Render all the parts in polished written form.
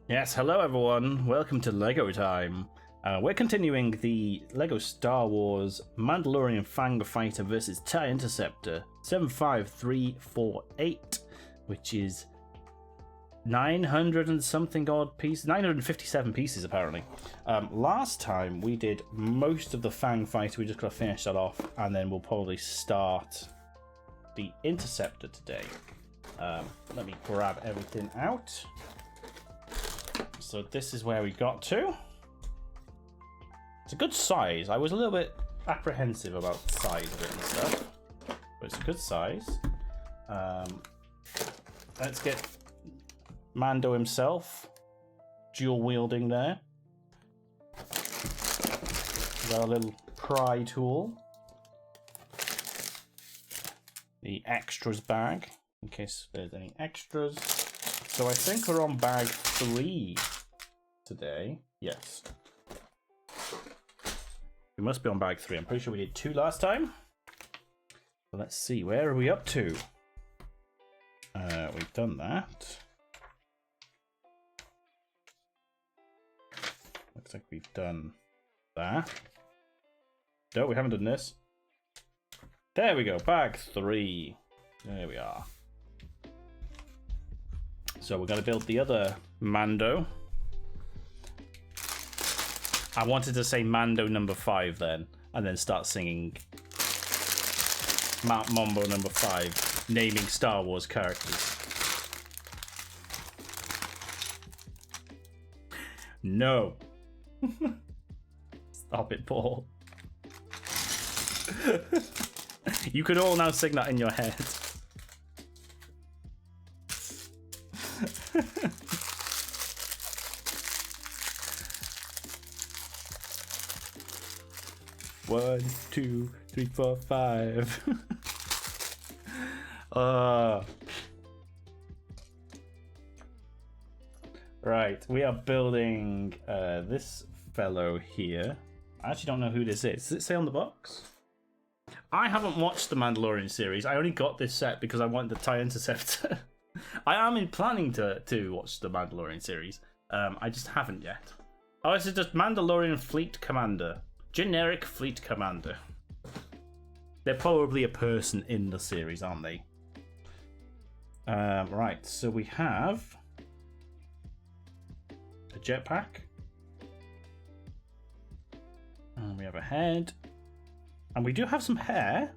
Yes, hello everyone. Welcome to Lego time. We're continuing the Lego Star Wars Mandalorian Fang Fighter versus TIE Interceptor 75348, which is 900 and something odd pieces, 957 pieces apparently. Last time we did most of the Fang fighter. We just got to finish that off, and then we'll probably start the Interceptor today. Let me grab everything out. So this is where we got to. It's a good size. I was a little bit apprehensive about the size of it and stuff, but it's a good size. Let's get Mando himself dual wielding there. Got a little pry tool. The extras bag, in case there's any extras. So I think we're on bag 3 today. Yes. We must be on bag 3. I'm pretty sure we did 2 last time. So let's see, where are we up to? We've done that. Looks like we've done that. No, we haven't done this. There we go, bag 3. There we are. So we're going to build the other Mando. I wanted to say Mando number 5 then, and then start singing Mount Mambo number 5, naming Star Wars characters. No. Stop it, Paul. You can all now sing that in your head. One, 2, 3, 4, 5. Right, we are building this fellow here. I actually don't know who this is. Does it say on the box? I haven't watched the Mandalorian series. I only got this set because I wanted the TIE Interceptor. I am planning to watch the Mandalorian series. I just haven't yet. Oh, this is just Mandalorian Fleet Commander. Generic Fleet Commander. They're probably a person in the series, aren't they? Right, so we have a jetpack. And we have a head. And we do have some hair.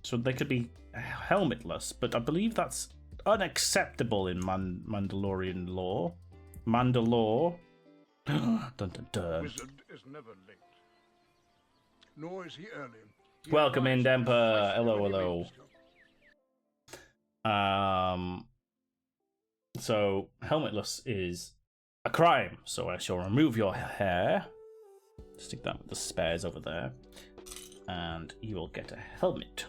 So they could be helmetless, but I believe that's unacceptable in Mandalorian law. Mandalore. Dun, dun, dun. Wizard is never late. Nor is he early. Welcome in, Demper. Hello, hello. So helmetless is a crime. So I shall remove your hair. Stick that with the spares over there, and you will get a helmet.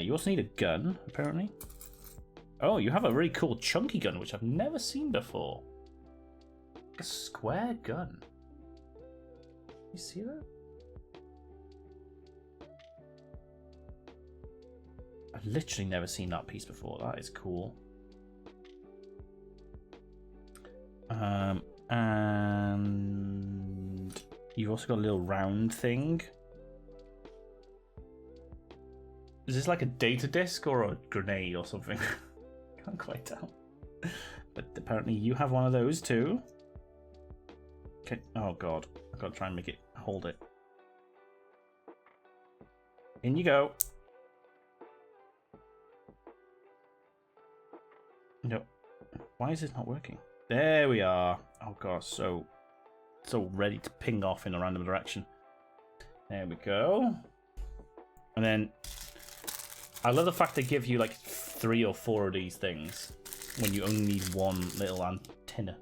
You also need a gun, apparently. Oh, you have a really cool chunky gun, which I've never seen before. A square gun. You see that? I've literally never seen that piece before. That is cool. And you've also got a little round thing. Is this like a data disk or a grenade or something? Can't quite tell. But apparently you have one of those too. Okay. Oh god. I've got to try and make it hold it. In you go. No. Why is this not working? There we are. Oh gosh, so ready to ping off in a random direction. There we go. And then I love the fact they give you like 3 or 4 of these things when you only need one little antenna.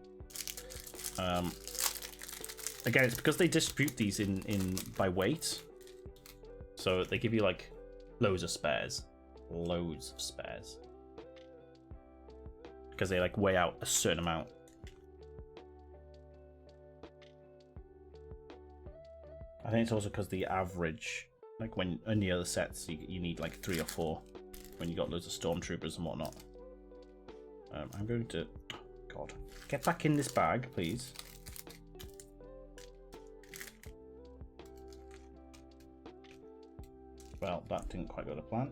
Again, it's because they distribute these in by weight. So they give you like loads of spares. Loads of spares. Because they like weigh out a certain amount. I think it's also because the average, like when in the other sets, you need like 3 or 4 when you got loads of stormtroopers and whatnot. I'm going to... God. Get back in this bag, please. Well, that didn't quite go to plan.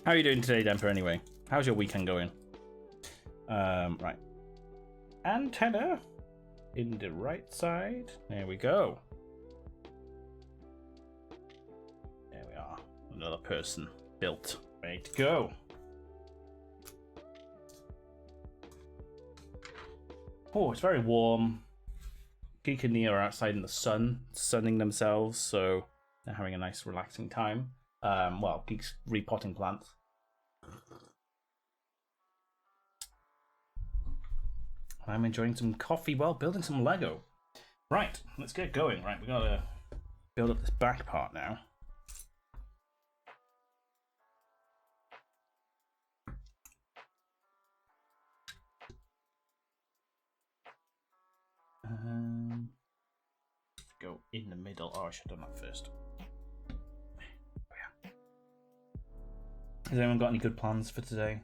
How are you doing today, Demper, anyway? How's your weekend going? Right. Antenna in the right side. There we go. There we are. Another person built. Ready to go. Oh, it's very warm. Geek and Nia are outside in the sun, sunning themselves, so they're having a nice, relaxing time. Well, Geek's repotting plants. I'm enjoying some coffee while building some Lego. Right, let's get going. Right, we gotta build up this back part now. Go in the middle. Oh, I should have done that first. Oh, yeah. Has anyone got any good plans for today?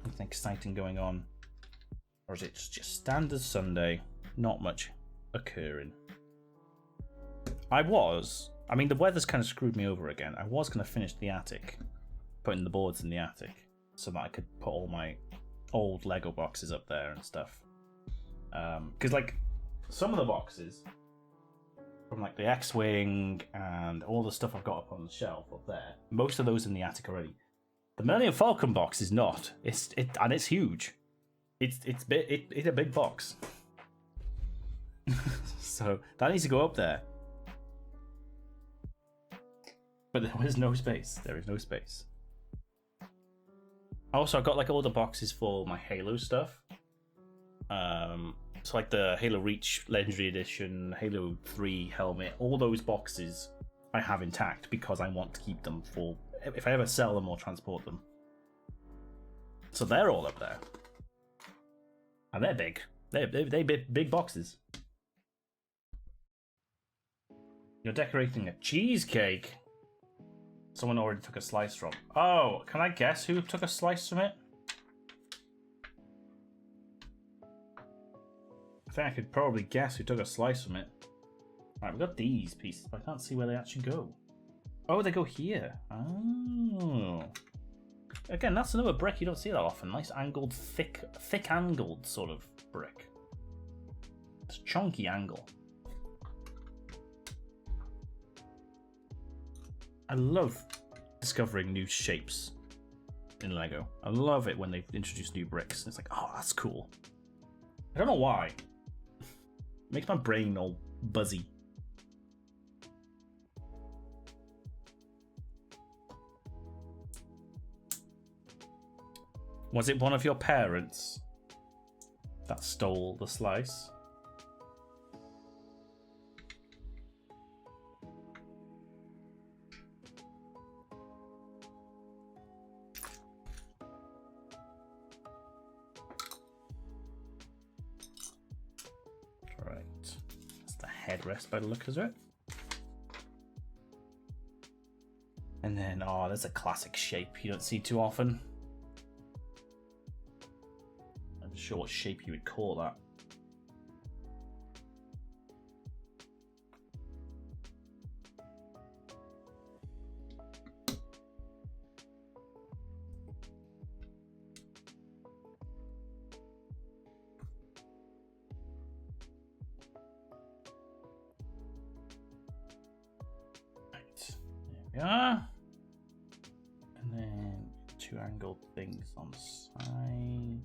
Anything exciting going on? Or is it just standard Sunday? Not much occurring. I mean, the weather's kind of screwed me over again. I was going to finish the attic, putting the boards in the attic, so that I could put all my old Lego boxes up there and stuff. Because, like, some of the boxes from, like, the X-Wing and all the stuff I've got up on the shelf up there, most of those in the attic already. The Millennium Falcon box is not. And it's huge. It's a big box. So that needs to go up there. But there is no space. There is no space. Also, I've got like all the boxes for my Halo stuff. So like the Halo Reach Legendary Edition, Halo 3 helmet, all those boxes I have intact because I want to keep them for if I ever sell them or transport them. So they're all up there. And they're big. They're big boxes. You're decorating a cheesecake. Someone already took a slice from. Oh, can I guess who took a slice from it? I think I could probably guess who took a slice from it. Alright, we've got these pieces, but I can't see where they actually go. Oh, they go here. Oh. Again, that's another brick you don't see that often. Nice angled, thick angled sort of brick. It's a chunky angle. I love discovering new shapes in Lego. I love it when they introduce new bricks. It's like, oh, that's cool. I don't know why. It makes my brain all buzzy. Was it one of your parents that stole the slice? Right. That's the headrest by the look of it. And then, oh, there's a classic shape you don't see too often. Sure what shape you would call that. Right, there we are. And then two angled things on the side.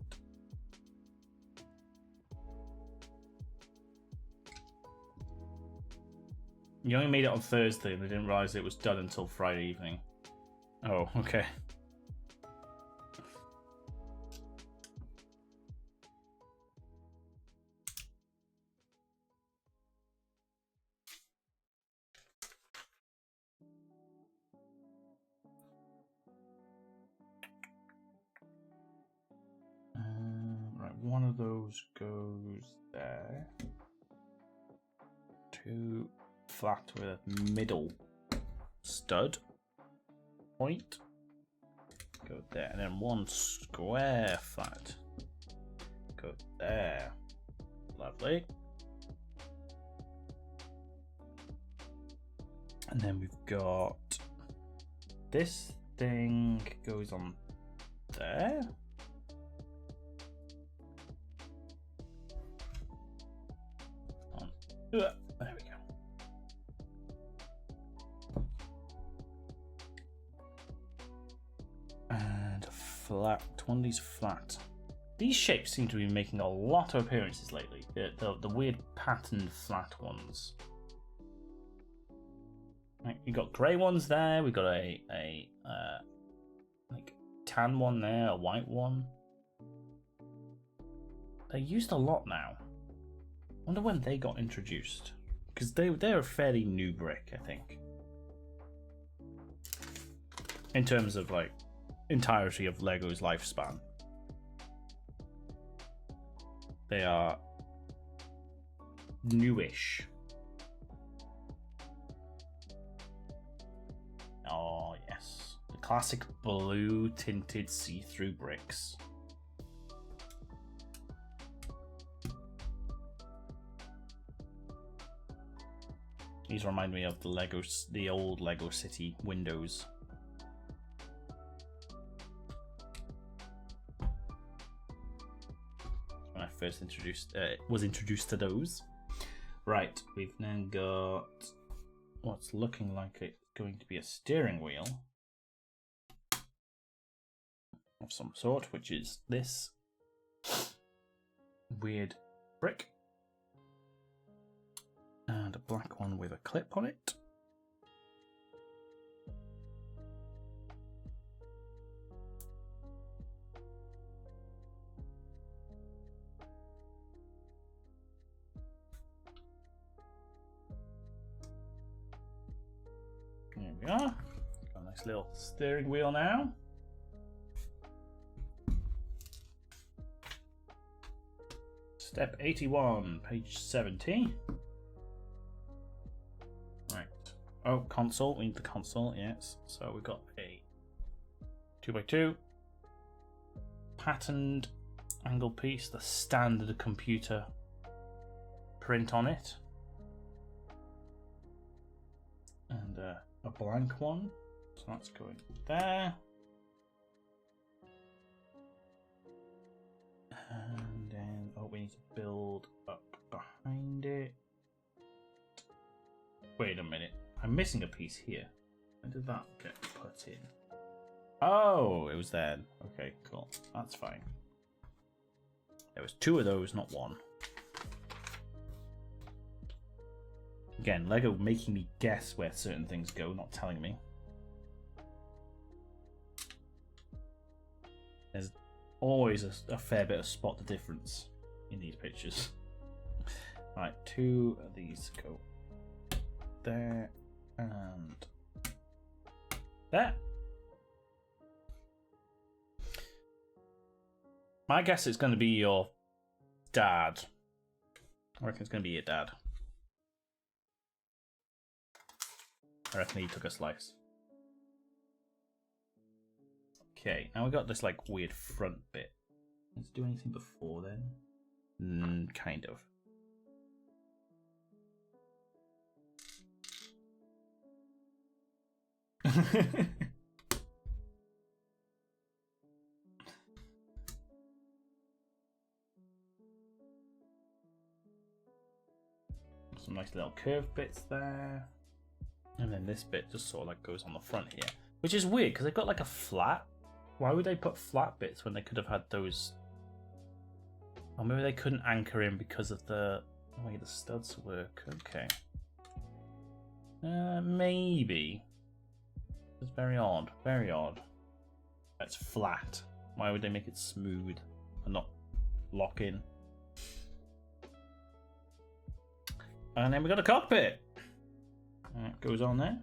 You only made it on Thursday and they didn't realise it was done until Friday evening. Oh, okay. Right, one of those goes there. 2 flat with a middle stud point. Go there, and then 1 square flat. Go there. Lovely. And then we've got this thing goes on there. There we go. And a flat. One of these flat. These shapes seem to be making a lot of appearances lately. The weird patterned flat ones. Right, we got grey ones there. We got a like tan one there, a white one. They're used a lot now. Wonder when they got introduced, because they're a fairly new brick, I think, in terms of like entirety of Lego's lifespan. They are newish. Oh yes, the classic blue tinted see-through bricks. These remind me of the old Lego City windows. When I first was introduced to those. Right, we've now got what's looking like it's going to be a steering wheel of some sort, which is this weird brick. And a black one with a clip on it. There we are. Got a nice little steering wheel now. Step 81, page 70. Oh, console. We need the console, yes. So we've got a 2x2 patterned angle piece, the standard computer print on it, and a blank one. So that's going there. And then, oh, we need to build up behind it. Wait a minute. I'm missing a piece here. When did that get put in? Oh, it was there. Okay, cool. That's fine. There was 2 of those, not 1. Again, Lego making me guess where certain things go, not telling me. There's always a fair bit of spot the difference in these pictures. Right, 2 of these go there. And there. My guess is going to be your dad. I reckon it's going to be your dad. I reckon he took a slice. Okay, now we got this like weird front bit. Let's do anything before then. Kind of. Some nice little curved bits there, and then this bit just sort of like goes on the front here, which is weird because they've got like a flat. Why would they put flat bits when they could have had those? Or maybe they couldn't anchor in because of the way the studs work. Okay, maybe. It's very odd. Very odd. It's flat. Why would they make it smooth and not lock in? And then we got a cockpit. And it goes on there.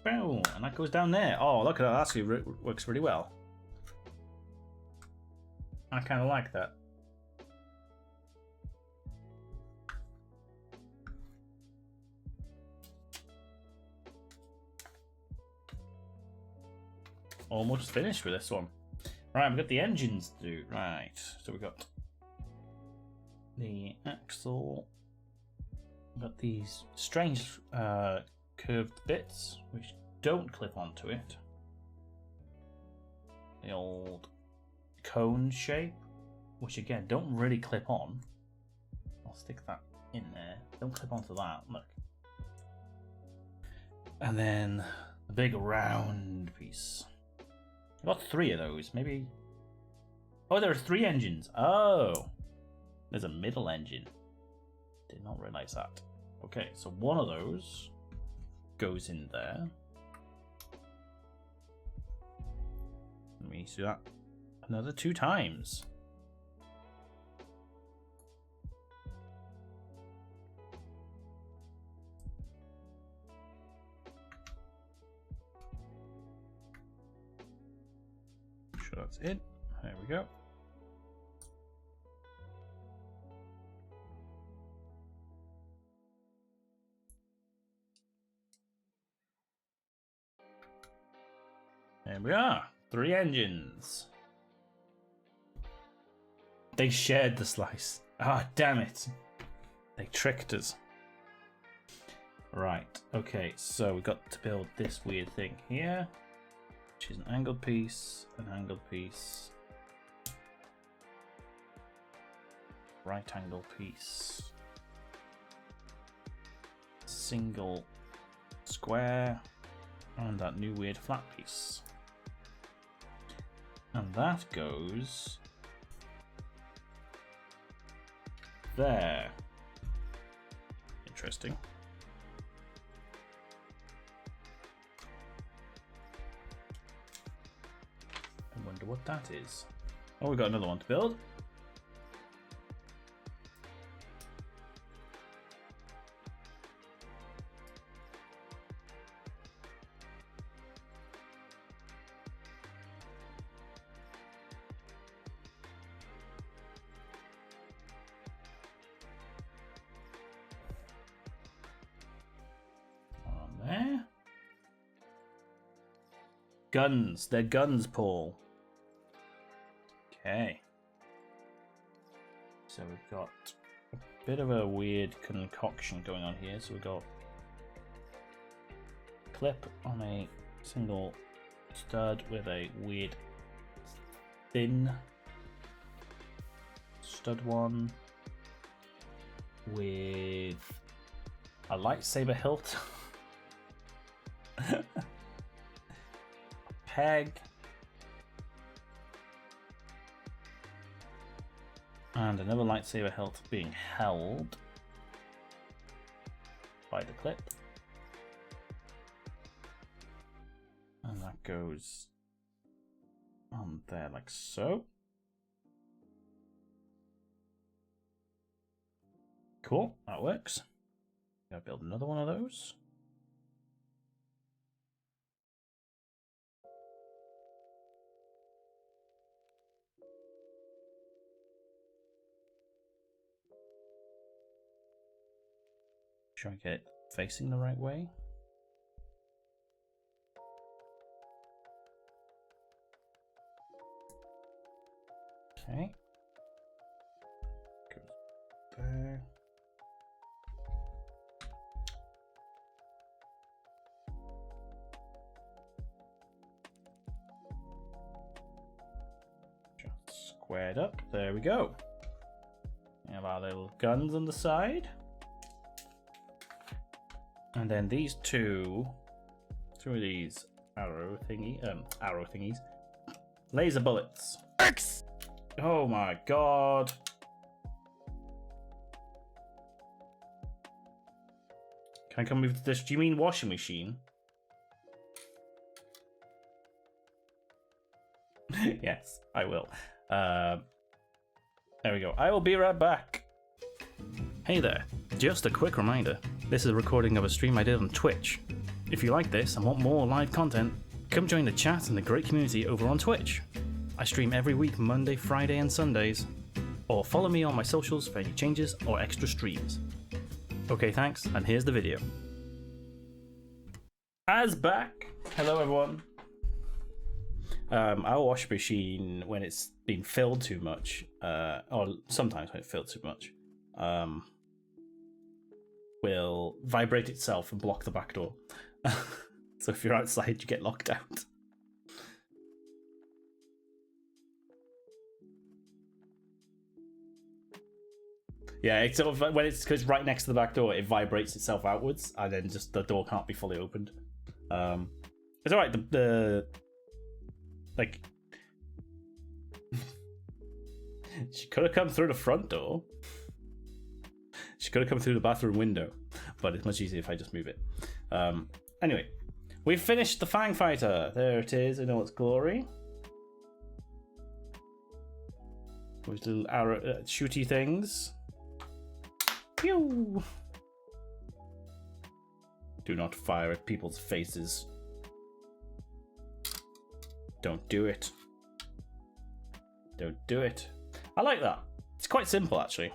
Boom. And that goes down there. Oh, look at that. That actually works really well. I kind of like that. almost finished with this one. Right, we've got the engines to do. Right, so we've got the axle. We've got these strange curved bits which don't clip onto it. The old cone shape, which again don't really clip on. I'll stick that in there. Don't clip onto that. Look. And then the big round piece. I've got 3 of those. Maybe. Oh, there are 3 engines. Oh, there's a middle engine. Did not realize that. Okay, so one of those goes in there. Let me see that another 2 times. Sure, that's it. There we go. There we are. 3 engines. They shared the slice. Ah, damn it. They tricked us. Right. Okay, so we've got to build this weird thing here, which is an angled piece, right angle piece, single square, and that new weird flat piece. And that goes there. Interesting. I wonder what that is. Oh, we've got another one to build. There. Guns. They're guns, Paul. Okay. So we've got a bit of a weird concoction going on here. So we've got clip on a single stud with a weird thin stud one with a lightsaber hilt. Peg and another lightsaber hilt being held by the clip, and that goes on there like so. Cool, that works. Gotta build another one of those. Try and get it facing the right way. Okay. Goes there. Just squared up. There we go. We have our little guns on the side. And then these two, through these arrow thingies, laser bullets. X! Oh my god. Can I come with this? Do you mean washing machine? Yes, I will. There we go. I will be right back. Hey there. Just a quick reminder. This is a recording of a stream I did on Twitch. If you like this and want more live content, come join the chat and the great community over on Twitch. I stream every week Monday, Friday and Sundays. Or follow me on my socials for any changes or extra streams. Okay, thanks, and here's the video. As back. Hello everyone. Our wash machine, when it's been filled too much, or sometimes when it's filled too much, will vibrate itself and block the back door. So if you're outside, you get locked out. Yeah, it's sort of when it's because right next to the back door, it vibrates itself outwards, and then just the door can't be fully opened. It's all right. The like, she could have come through the front door. She could have come through the bathroom window, but it's much easier if I just move it. Anyway, we've finished the Fang Fighter. There it is in all its glory. Those little arrow shooty things. Pew! Do not fire at people's faces. Don't do it. Don't do it. I like that. It's quite simple, actually.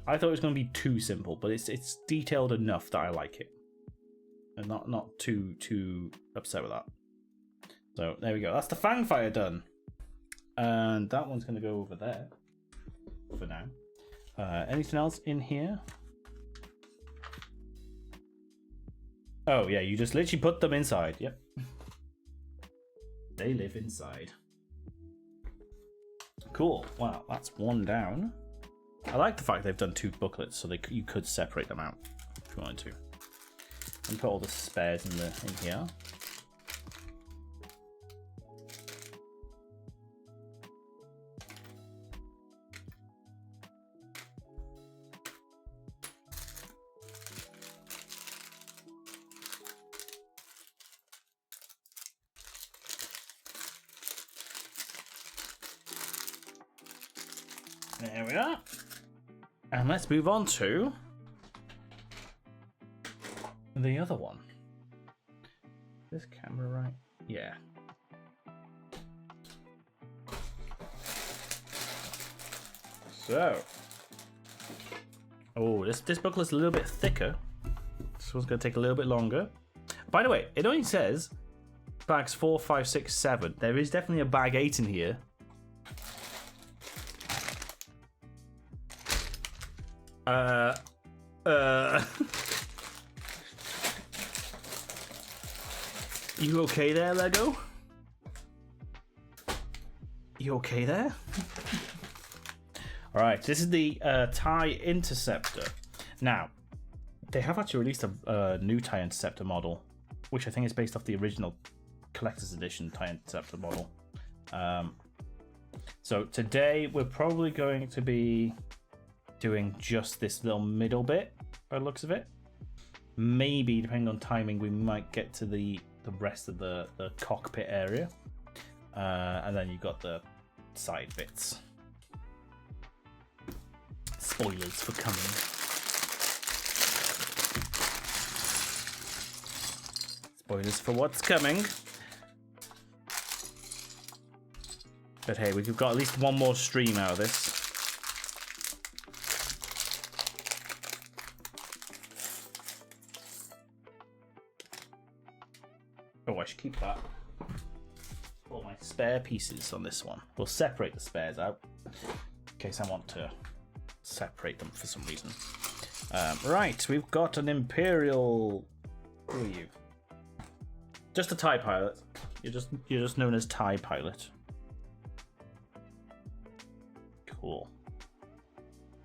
I thought it was going to be too simple, but it's detailed enough that I like it. And not too upset with that. So, there we go. That's the Fang Fire done. And that one's going to go over there. For now. Anything else in here? Oh, yeah, you just literally put them inside. Yep. They live inside. Cool. Wow, that's one down. I like the fact they've done two booklets, so you could separate them out if you wanted to. And put all the spares in here. There we are. And let's move on to the other one. This camera right? Yeah. So. Oh, this booklet's a little bit thicker. This one's going to take a little bit longer. By the way, it only says bags 4, 5, 6, 7. There is definitely a bag 8 in here. You okay there, Lego? You okay there? Alright, this is the TIE Interceptor. Now, they have actually released a new TIE Interceptor model, which I think is based off the original Collector's Edition TIE Interceptor model. So today we're probably going to be doing just this little middle bit by the looks of it. Maybe, depending on timing, we might get to the rest of the cockpit area. And then you've got the side bits. Spoilers for coming. Spoilers for what's coming. But hey, we've got at least one more stream out of this. Oh, I should keep that. All my spare pieces on this one. We'll separate the spares out in case I want to separate them for some reason. Right, we've got an Imperial. Who are you? Just a TIE pilot. You're just known as TIE pilot. Cool.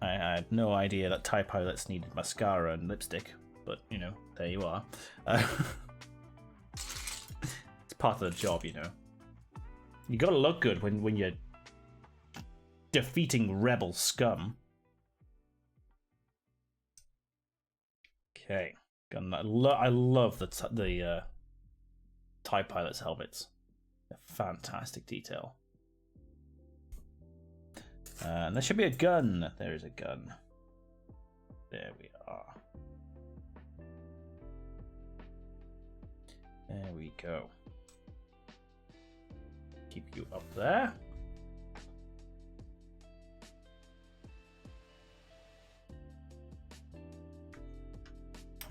I had no idea that TIE pilots needed mascara and lipstick, but you know, there you are. It's part of the job, you know. You gotta look good when you're defeating rebel scum. Okay, I love the TIE pilots' helmets. They're fantastic detail. And there should be a gun. There is a gun. There we are. There we go. Keep you up there.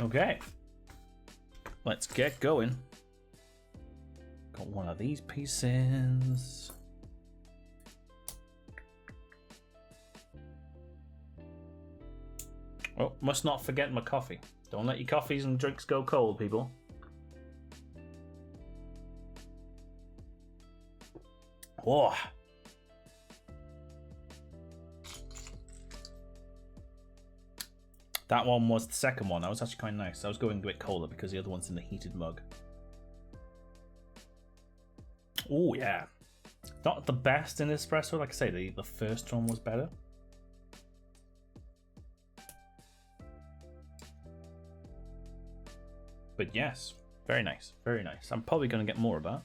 Okay. Let's get going. Got one of these pieces. Oh, must not forget my coffee. Don't let your coffees and drinks go cold, people. Oh. That one was the second one. That was actually quite nice. I was going a bit colder because the other one's in the heated mug. Oh, yeah. Not the best in espresso. Like I say, the first one was better. But yes, very nice. Very nice. I'm probably going to get more of that.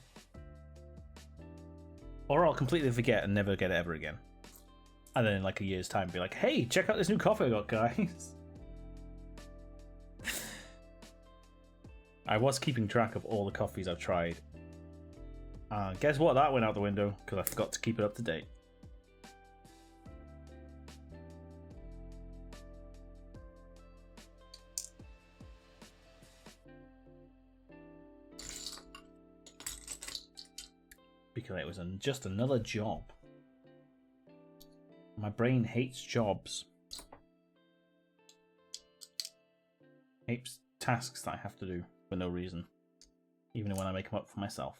Or I'll completely forget and never get it ever again. And then in like a year's time be like, hey, check out this new coffee I got, guys. I was keeping track of all the coffees I've tried. Guess what? That went out the window because I forgot to keep it up to date. Because it was just another job. My brain hates jobs. Hates tasks that I have to do for no reason. Even when I make them up for myself.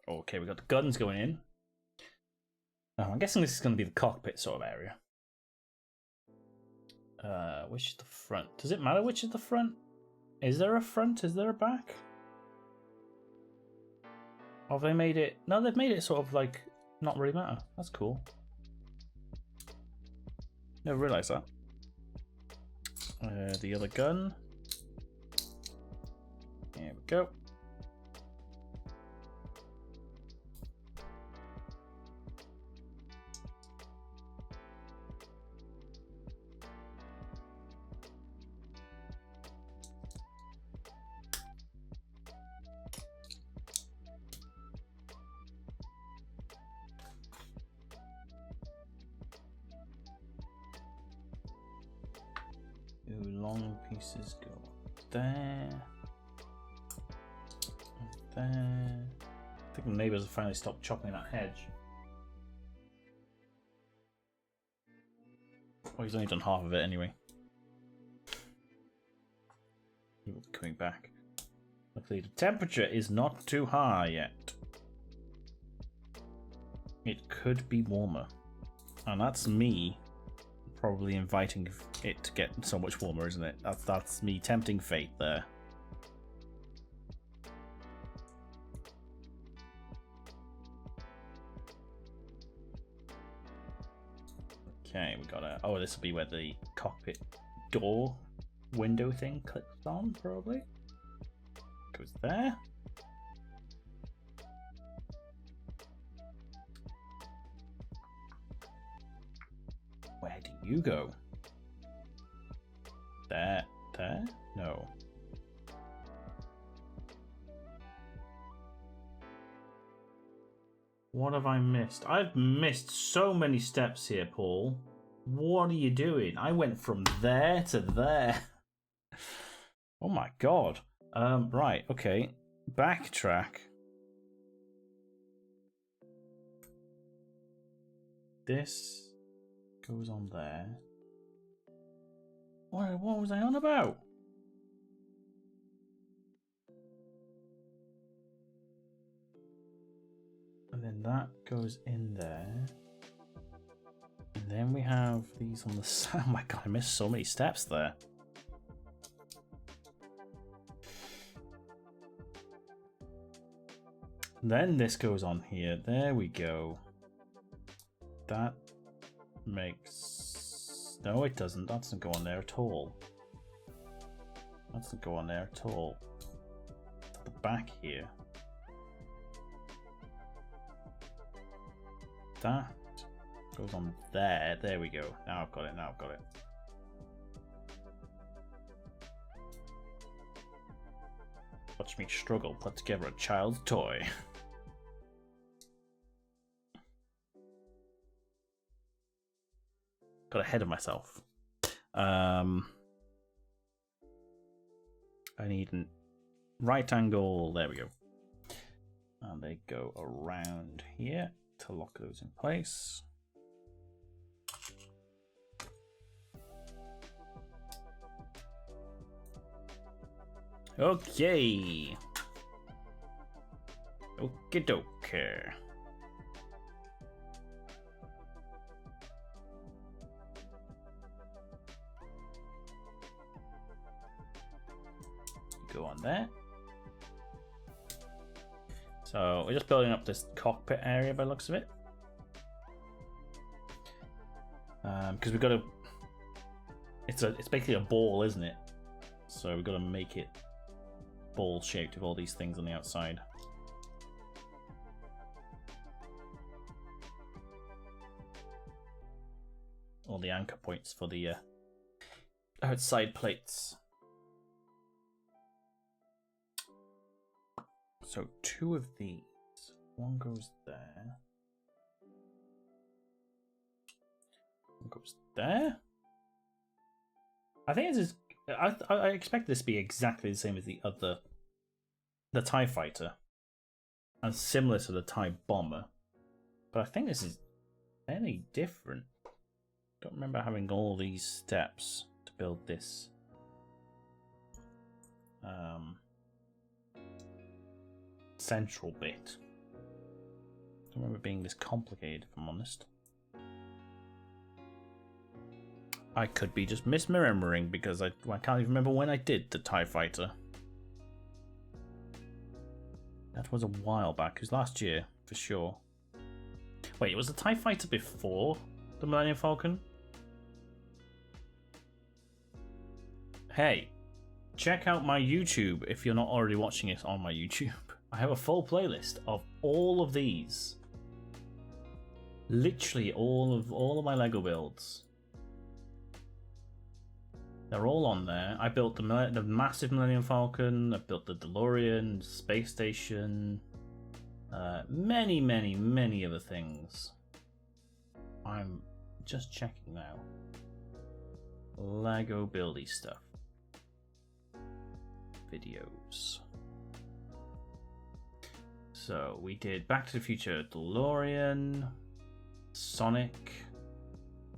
Okay, we got the guns going in. I'm guessing this is going to be the cockpit sort of area. Which is the front? Does it matter which is the front? Is there a front? Is there a back? Or have they made it... No, they've made it sort of like... Not really matter. That's cool. Never realised that. The other gun. Here we go. Long pieces go there. There. I think the neighbours have finally stopped chopping that hedge. Oh, he's only done half of it anyway. He will be coming back. Luckily, the temperature is not too high yet. It could be warmer. And that's me probably inviting it to get so much warmer, isn't it? That's me tempting fate there. Okay, we got a... Oh, this will be where the cockpit door window thing clicks on, probably. Goes there. Where do you go? There? There? No. What have I missed? I've missed so many steps here, Paul. What are you doing? I went from there to there. Oh my god. Right, okay. Backtrack. This goes on there. What was I on about? And then that goes in there. And then we have these on the side. Oh my god, I missed so many steps there. Then this goes on here. There we go. That makes... No, it doesn't. That doesn't go on there at all. That doesn't go on there at all. At the back here. That goes on there. There we go. Now I've got it. Now I've got it. Watch me struggle. Put together a child's toy. Got ahead of myself. I need an right angle. There we go. And they go around here to lock those in place. Okay. Okie dokie. Go on there. So we're just building up this cockpit area by the looks of it. Because we've got to. It's basically a ball, isn't it? So we've got to make it ball shaped with all these things on the outside. All the anchor points for the outside plates. So 2 of these. One goes there. One goes there. I think this is. I expect this to be exactly the same as the TIE Fighter, and similar to the TIE Bomber, but I think this is fairly different. Don't remember having all these steps to build this. Central bit. Don't remember it being this complicated, if I'm honest. I could be just misremembering because I can't even remember when I did the TIE Fighter. That was a while back. It was last year, for sure. Wait, was the TIE Fighter before the Millennium Falcon? Hey, check out my YouTube if you're not already watching it on my YouTube. I have a full playlist of all of these. Literally all of my Lego builds. They're all on there. I built the massive Millennium Falcon. I built the DeLorean, space station, many other things. I'm just checking now. Lego buildy stuff. Videos. So we did Back to the Future, DeLorean, Sonic,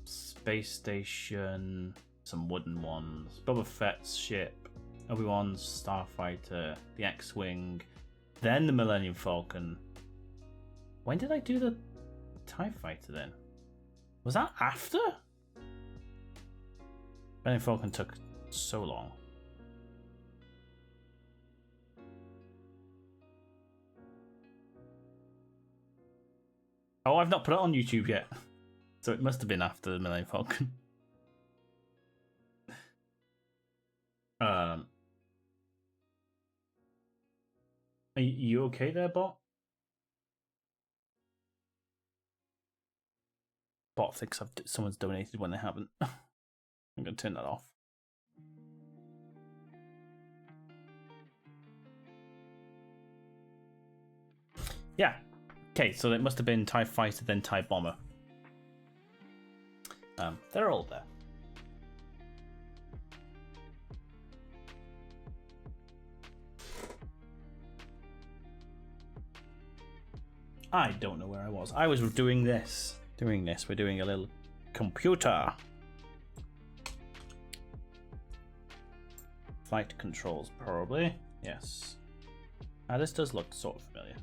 space station, some wooden ones, Boba Fett's ship, Obi-Wan's starfighter, the X-Wing, then the Millennium Falcon. When did I do the TIE Fighter then? Was that after? Millennium Falcon took so long. Oh, I've not put it on YouTube yet. So it must have been after the Millennium Falcon. Are you okay there, bot? Bot thinks someone's donated when they haven't. I'm going to turn that off. Yeah. Okay, so it must have been TIE Fighter, then TIE Bomber. They're all there. I don't know where I was. I was doing this. We're doing a little computer. Flight controls, probably. Yes. This does look sort of familiar.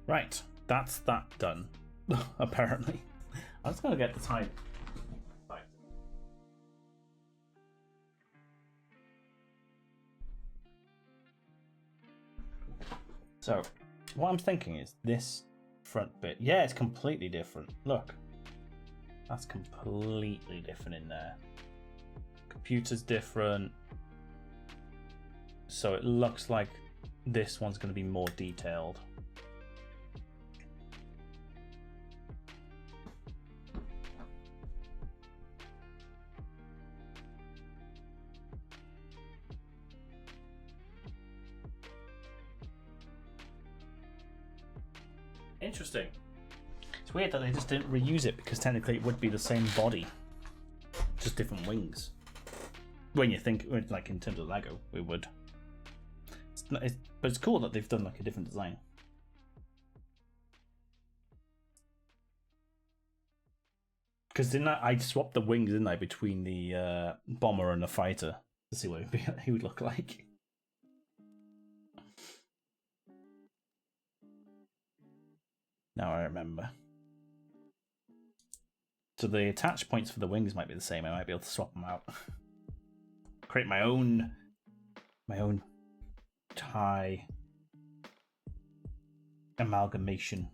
Right, that's that done. Apparently. I'm just going to get the time. Right. So, what I'm thinking is this front bit. Yeah, it's completely different. Look. That's completely different in there. Computer's different. So it looks like this one's going to be more detailed. Interesting. It's weird that they just didn't reuse it because technically it would be the same body, just different wings. When you think, like in terms of Lego, we would. But it's cool that they've done like a different design. Because didn't I swapped the wings, didn't I, between the bomber and the fighter to see what he would look like. Now I remember. So the attach points for the wings might be the same. I might be able to swap them out. Create my own tie amalgamation.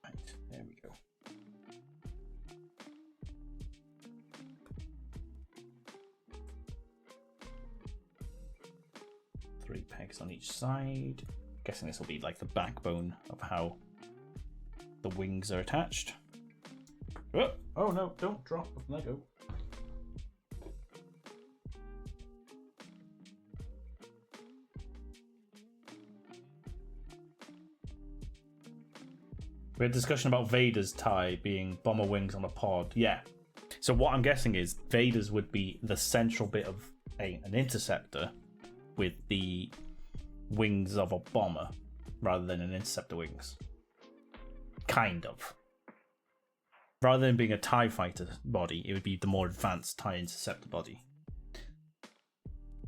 Right, there we go. Three pegs on each side. Guessing this will be like the backbone of how the wings are attached. Oh no, don't drop the Lego. We had a discussion about Vader's tie being bomber wings on a pod. Yeah. So what I'm guessing is Vader's would be the central bit of an interceptor with the wings of a bomber rather than an interceptor wings. Kind of. Rather than being a TIE fighter body, it would be the more advanced TIE interceptor body.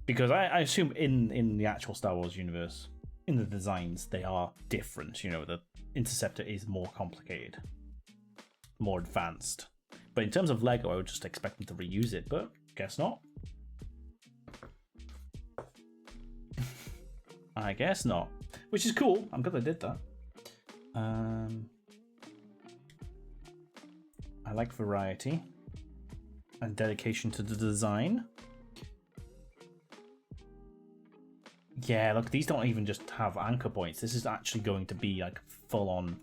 Because I assume in the actual Star Wars universe, in the designs, they are different. You know, the interceptor is more complicated, more advanced. But in terms of Lego, I would just expect them to reuse it, but guess not. I guess not. Which is cool. I'm glad they did that. I like variety and dedication to the design. Yeah, look, these don't even just have anchor points. This is actually going to be like full on.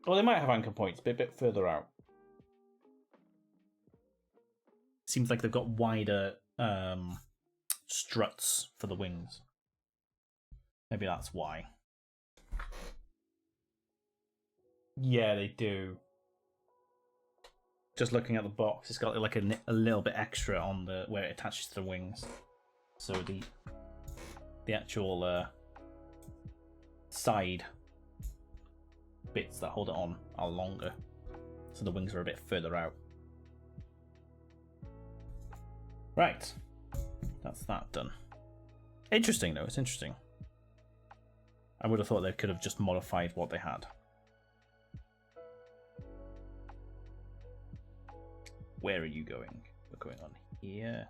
Well, they might have anchor points, but a bit further out. Seems like they've got wider struts for the wings. Maybe that's why. Yeah, they do. Just looking at the box, it's got like a little bit extra on the where it attaches to the wings. So the actual side bits that hold it on are longer. So the wings are a bit further out. Right. That's that done. Interesting though, it's interesting. I would have thought they could have just modified what they had. Where are you going? We're going on here.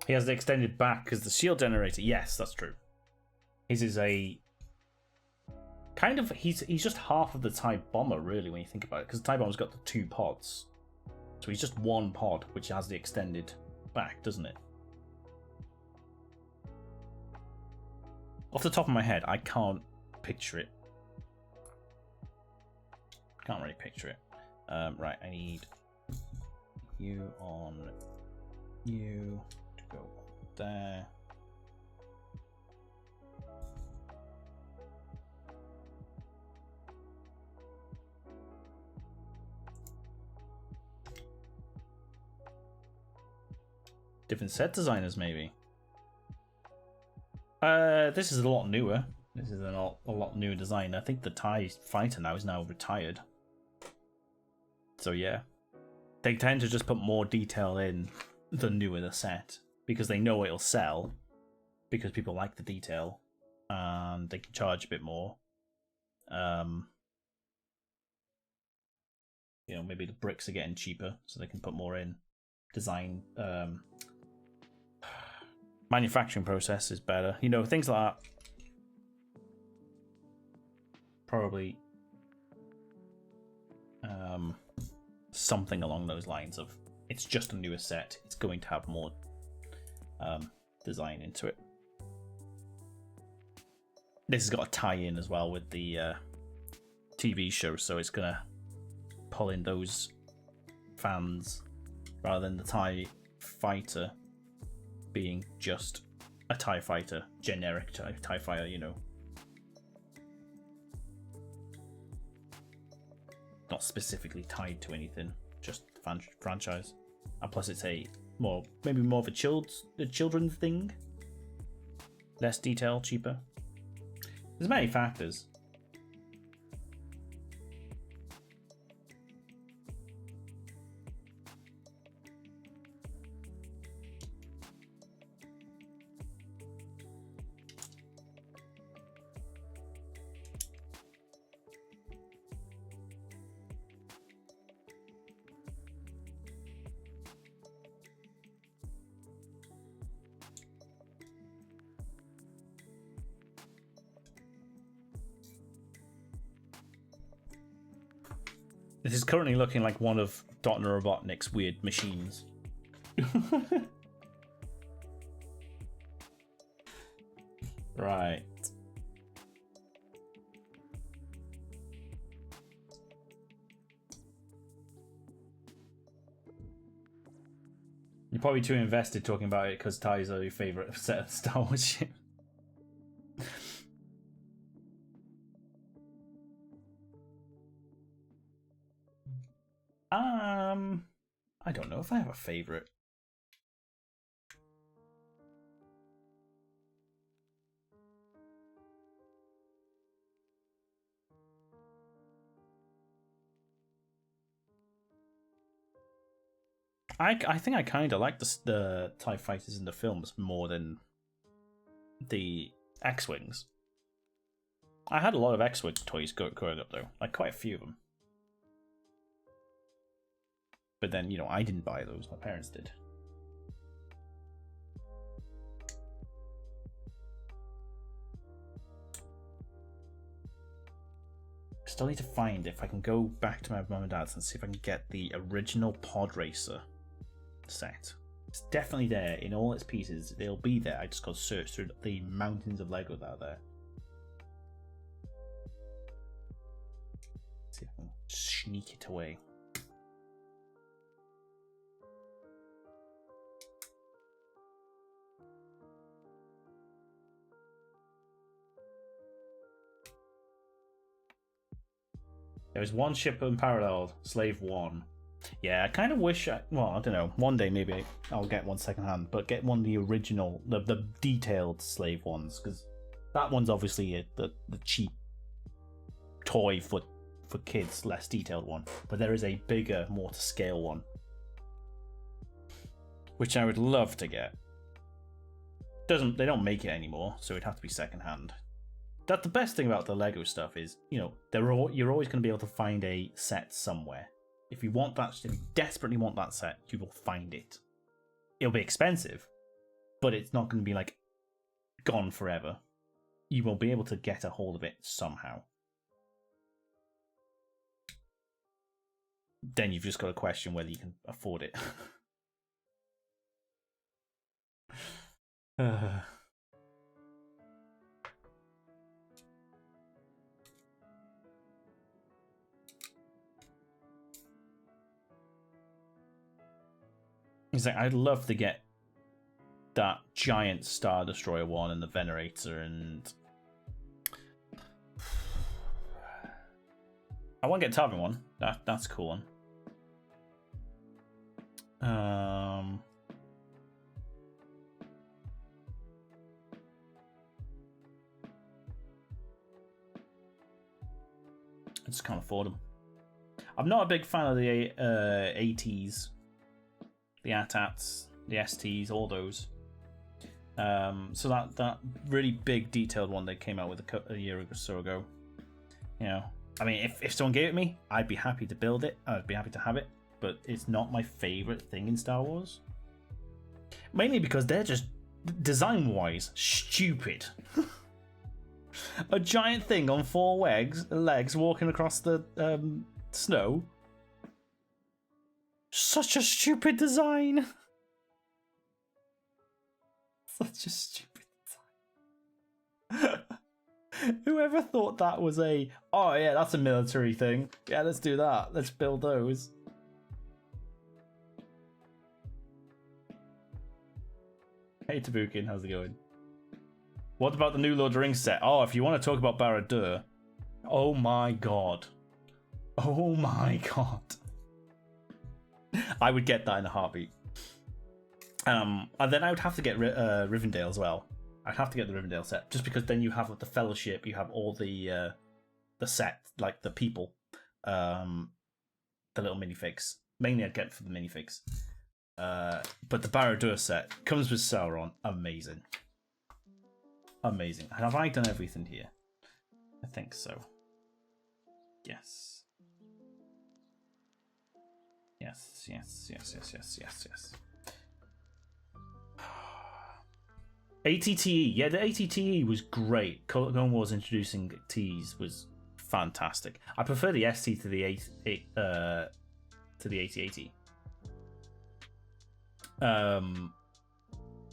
He has the extended back because the shield generator. Yes, that's true. His is a kind of he's just half of the TIE bomber really when you think about it, because the TIE bomber's got the two pods, so he's just one pod which has the extended back, doesn't it? Off the top of my head, I can't picture it. Can't really picture it. Right, I need you on you to go there. Different set designers, maybe. This is a lot newer. This is a lot newer design. I think the TIE fighter now is retired. So yeah, they tend to just put more detail in the newer the set because they know it'll sell because people like the detail and they can charge a bit more. you know, maybe the bricks are getting cheaper, so they can put more in. Design, manufacturing process is better. You know, things like that. Probably something along those lines of it's just a newer set. It's going to have more design into it. This has got a tie-in as well with the TV show, so it's gonna pull in those fans rather than the TIE fighter being just a TIE fighter, generic TIE fighter, you know. Not specifically tied to anything, just franchise. And plus it's maybe more of a children's thing. Less detail, cheaper. There's many factors. This is currently looking like one of Dr. Robotnik's weird machines. Right. You're probably too invested talking about it because TIEs are your favourite set of Star Wars shit. I don't know if I have a favorite. I think I kind of like the TIE fighters in the films more than the X-Wings. I had a lot of X-Wing toys growing up, though. Like, quite a few of them. But then, you know, I didn't buy those. My parents did. Still need to find if I can go back to my mum and dad's and see if I can get the original Pod Racer set. It's definitely there in all its pieces. They'll be there. I just got to search through the mountains of Lego that are there. See if I can sneak it away. There was one ship unparalleled, Slave 1. Yeah, I kind of wish well, I don't know, one day maybe I'll get one secondhand, but get one of the original, the detailed Slave ones, because that one's obviously the cheap toy for kids, less detailed one. But there is a bigger, more to scale one, which I would love to get. They don't make it anymore, so it'd have to be secondhand. That's the best thing about the Lego stuff is, you know, you're always going to be able to find a set somewhere. If you want that, if you desperately want that set, you will find it. It'll be expensive, but it's not going to be like gone forever. You will be able to get a hold of it somehow. Then you've just got to question whether you can afford it. He's like, I'd love to get that giant Star Destroyer one and the Venerator, and I want to get Tarvin one. That's a cool one. I just can't afford them. I'm not a big fan of the 80s. The AT-ATs, the STs, all those. So that really big detailed one they came out with a year or so ago, you know, I mean, if someone gave it me, I'd be happy to build it. I'd be happy to have it. But it's not my favorite thing in Star Wars. Mainly because they're just, design-wise, stupid. A giant thing on 4 legs walking across the snow. Such a stupid design. Such a stupid design. Whoever thought that was oh yeah, that's a military thing. Yeah, let's do that. Let's build those. Hey Tabukin, how's it going? What about the new Lord of the Rings set? Oh, if you want to talk about Barad-dûr, oh my god. Oh my god. I would get that in a heartbeat. And then I would have to get Rivendell as well. I'd have to get the Rivendell set, just because then you have the Fellowship, you have all the set, like the people, the little minifigs. Mainly I'd get it for the minifigs. But the Barad-dûr set comes with Sauron. Amazing. Amazing. And have I done everything here? I think so. Yes. Yes, yes, yes, yes, yes, yes, yes. ATTE. Yeah, the ATTE was great. Clone Wars introducing T's was fantastic. I prefer the ST to the AT-AT.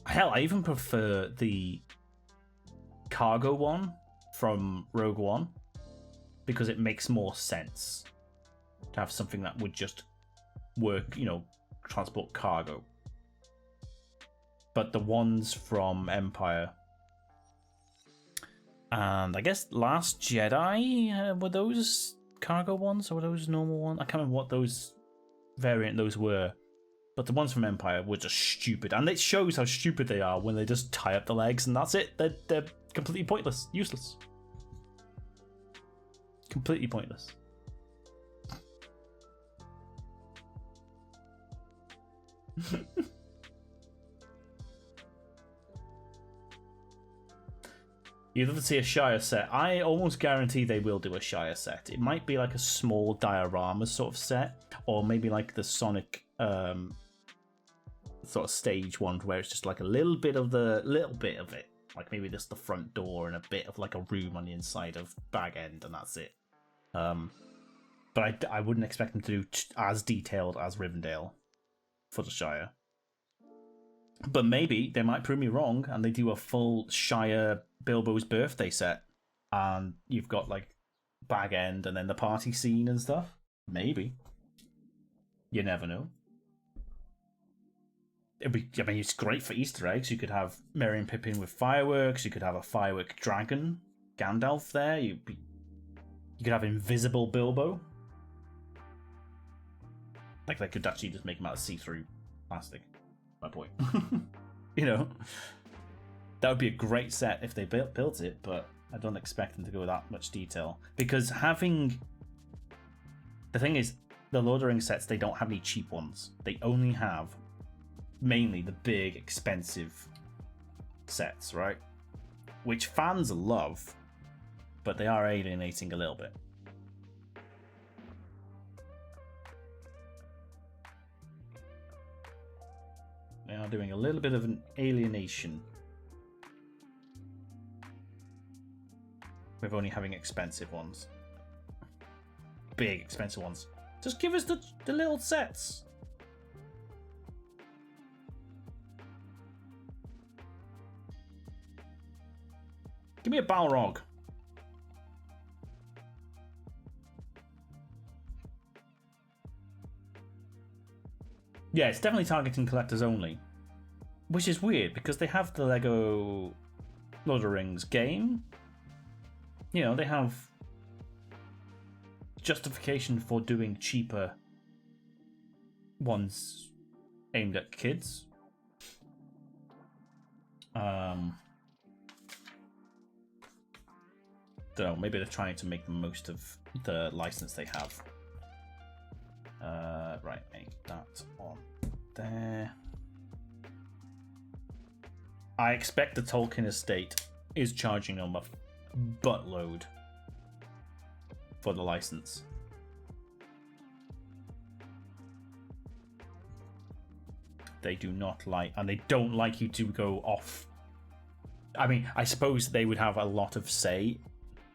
Hell, I even prefer the cargo one from Rogue One because it makes more sense to have something that would just work, transport cargo. But the ones from Empire and I guess Last Jedi, were those cargo ones or were those normal ones? I can't remember what those variant those were. But the ones from Empire were just stupid. And it shows how stupid they are when they just tie up the legs and that's it. They're completely pointless. Useless. Completely pointless. You'd love to see a Shire set. I almost guarantee they will do a Shire set. It might be like a small diorama sort of set. Or maybe like the Sonic sort of stage one where it's just like a little bit of it, like maybe just the front door and a bit of like a room on the inside of Bag End and that's it. But I wouldn't expect them to do as detailed as Rivendell for the Shire. But maybe they might prove me wrong and they do a full Shire Bilbo's birthday set and you've got like Bag End and then the party scene and stuff. Maybe. You never know. It's great for Easter eggs. You could have Merry and Pippin with fireworks. You could have a firework dragon, Gandalf there. You could have invisible Bilbo. Like they could actually just make him out of see-through plastic. My point. That would be a great set if they built it, but I don't expect them to go that much detail because the thing is, the Lord of the Rings sets, they don't have any cheap ones. They only have mainly the big, expensive sets, right? Which fans love, but they are alienating a little bit. They are doing a little bit of an alienation with only having expensive ones. Big, expensive ones. Just give us the little sets. Give me a Balrog. Yeah, it's definitely targeting collectors only. Which is weird, because they have the Lego Lord of the Rings game. They have justification for doing cheaper ones aimed at kids. Don't know, maybe they're trying to make the most of the license they have. Right, make that on there. I expect the Tolkien estate is charging them a buttload for the license. They do not like, and they don't like you to go off. I mean, I suppose they would have a lot of say.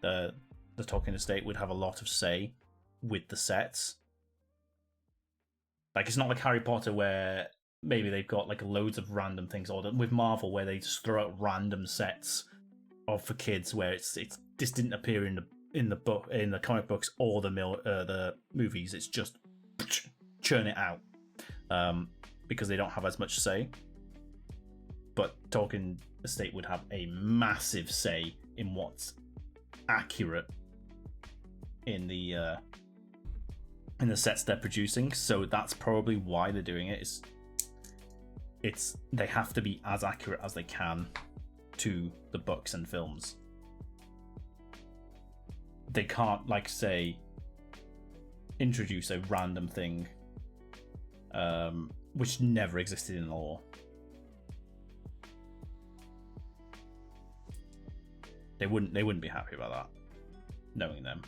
The Tolkien estate would have a lot of say with the sets. Like, it's not like Harry Potter where maybe they've got like loads of random things, or with Marvel where they just throw out random sets of for kids where it's this didn't appear in the book, in the comic books or the movies. It's just churn it out. Because they don't have as much say. But Tolkien estate would have a massive say in what's accurate in the sets they're producing. So that's probably why they're doing it. It's they have to be as accurate as they can to the books and films. They can't, like, say, introduce a random thing which never existed in the lore. They wouldn't be happy about that, knowing them.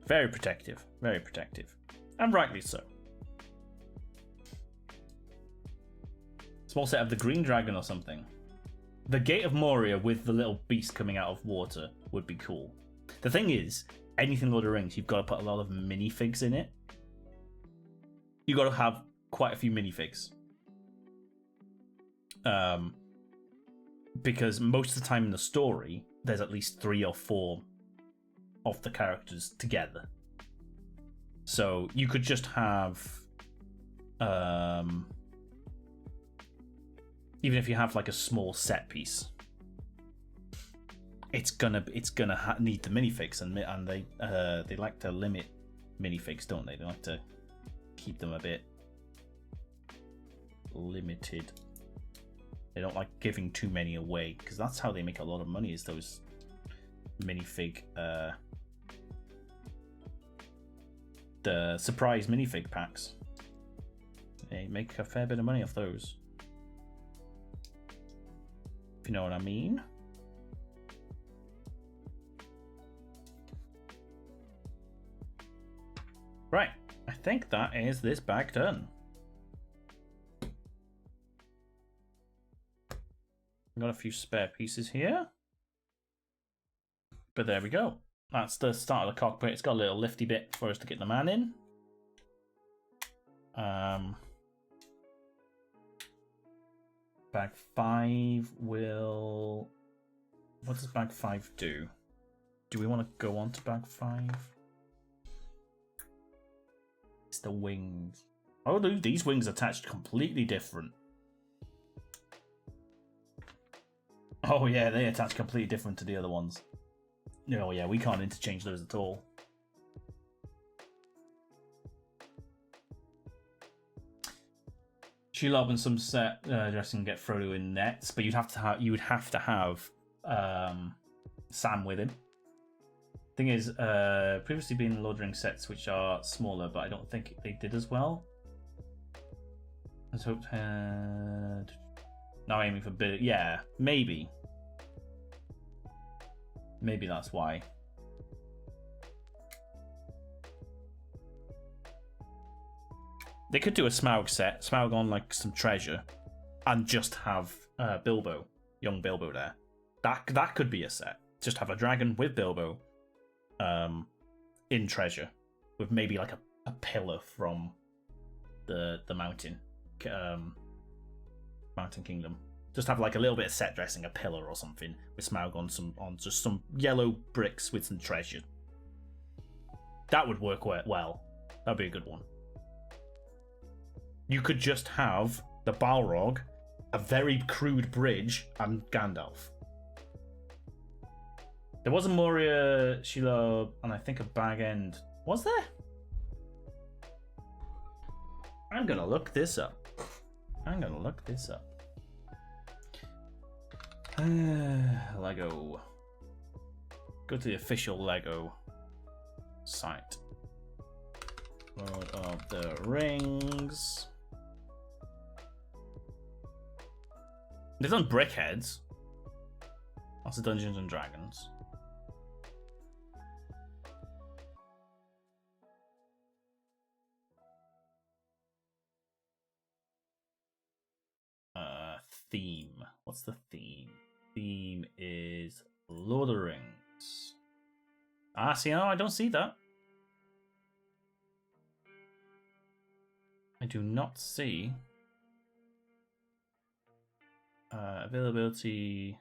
Very protective, and rightly so. Small set of the Green Dragon or something. The Gate of Moria with the little beast coming out of water would be cool. The thing is, anything Lord of the Rings, you've got to put a lot of minifigs in it. You got to have quite a few minifigs. Because most of the time in the story, there's at least 3 or 4 of the characters together. So you could just have, even if you have like a small set piece, it's gonna need the minifigs, and they like to limit minifigs, don't they? They like to keep them a bit limited. They don't like giving too many away, because that's how they make a lot of money, is those minifig, the surprise minifig packs. They make a fair bit of money off those, if you know what I mean. Right, I think that is this bag done. I've got a few spare pieces here, but there we go. That's the start of the cockpit. It's got a little lifty bit for us to get the man in. Bag 5 will... What does bag 5 do? Do we want to go on to bag 5? It's the wings. Oh, these wings attached completely different. Oh yeah, they attach completely different to the other ones. Oh yeah, we can't interchange those at all. Shelob and some set dressing get Frodo in nets, but you would have to have Sam with him. Thing is, previously been Lord of the Rings sets which are smaller, but I don't think they did as well. Let's hope. Now aiming for bit. Yeah, maybe. Maybe that's why. They could do a Smaug set, Smaug on like some treasure, and just have Bilbo, young Bilbo there. That could be a set. Just have a dragon with Bilbo, in treasure, with maybe like a pillar from the mountain, Mountain Kingdom. Just have like a little bit of set dressing, a pillar or something, with Smaug on just some yellow bricks with some treasure. That would work well. That'd be a good one. You could just have the Balrog, a very crude bridge, and Gandalf. There was a Moria, Shelob, and I think a Bag End. Was there? I'm gonna look this up. Lego. Go to the official Lego site. Lord of the Rings. They've done Brickheads. Lots of Dungeons and Dragons. theme? What's the theme? Theme is Lord of the Rings. Ah, see, no, I don't see that. I do not see availability.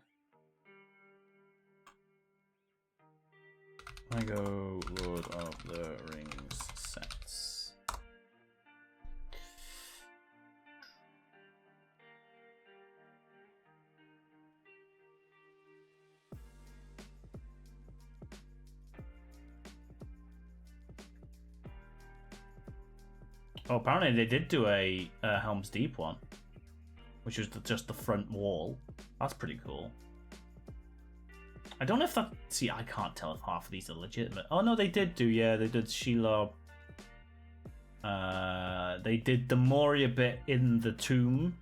I go Lord of the Rings sets. Oh, apparently they did do a Helm's Deep one, which was just the front wall. That's pretty cool. I don't know if that... See, I can't tell if half of these are legitimate. Oh, no, they did do, yeah. They did Shelob. They did the Moria bit in the tomb.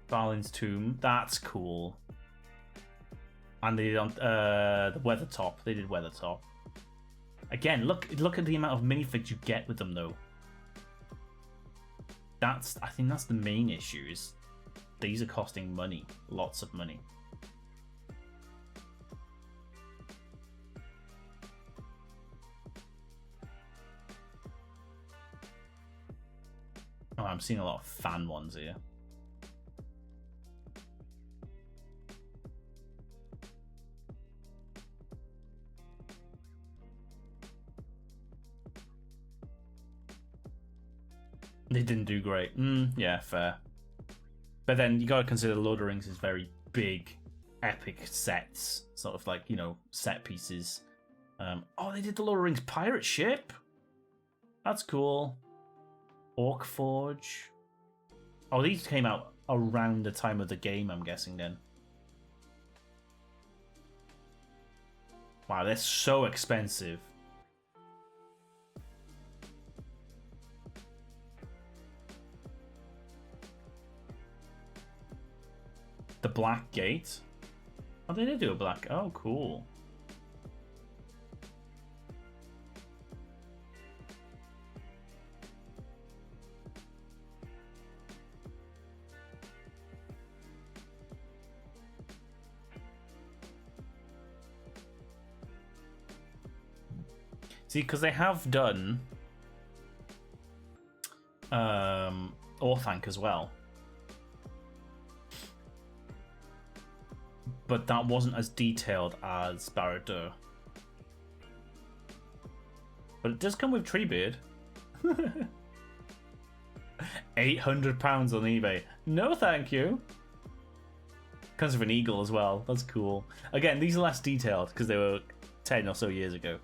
Balin's tomb. That's cool. And they did the Weathertop. They did Weathertop. Again, look at the amount of minifigs you get with them, though. I think that's the main issue, is these are costing money. Lots of money. Oh, I'm seeing a lot of fan ones here. They didn't do great. Yeah, fair. But then you gotta consider Lord of the Rings is very big, epic sets, sort of like, you know, set pieces. Oh, they did the Lord of the Rings pirate ship. That's cool. Orc Forge. Oh, these came out around the time of the game, I'm guessing then. Wow, they're so expensive. The Black Gate. Oh, they did do a black... Oh, cool. See, because they have done Orthanc as well. But that wasn't as detailed as Barad-dûr. But it does come with Treebeard. £800 on eBay. No, thank you. Comes with an eagle as well. That's cool. Again, these are less detailed because they were 10 or so years ago.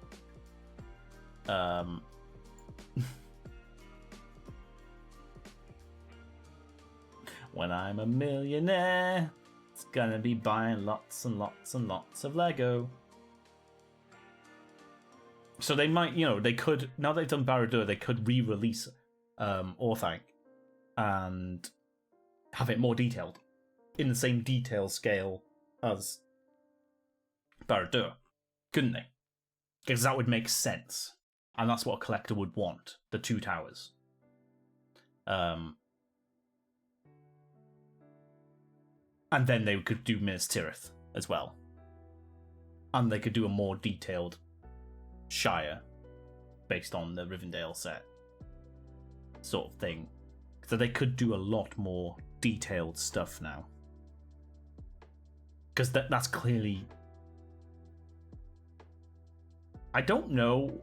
When I'm a millionaire, it's gonna be buying lots and lots and lots of Lego. So they might, you know, they could, now they've done Barad-dûr, they could re-release Orthanc and have it more detailed in the same detail scale as Barad-dûr, couldn't they? Because that would make sense. And that's what a collector would want, the two towers. And then they could do Minas Tirith as well. And they could do a more detailed Shire based on the Rivendell set sort of thing. So they could do a lot more detailed stuff now. Because that's clearly... I don't know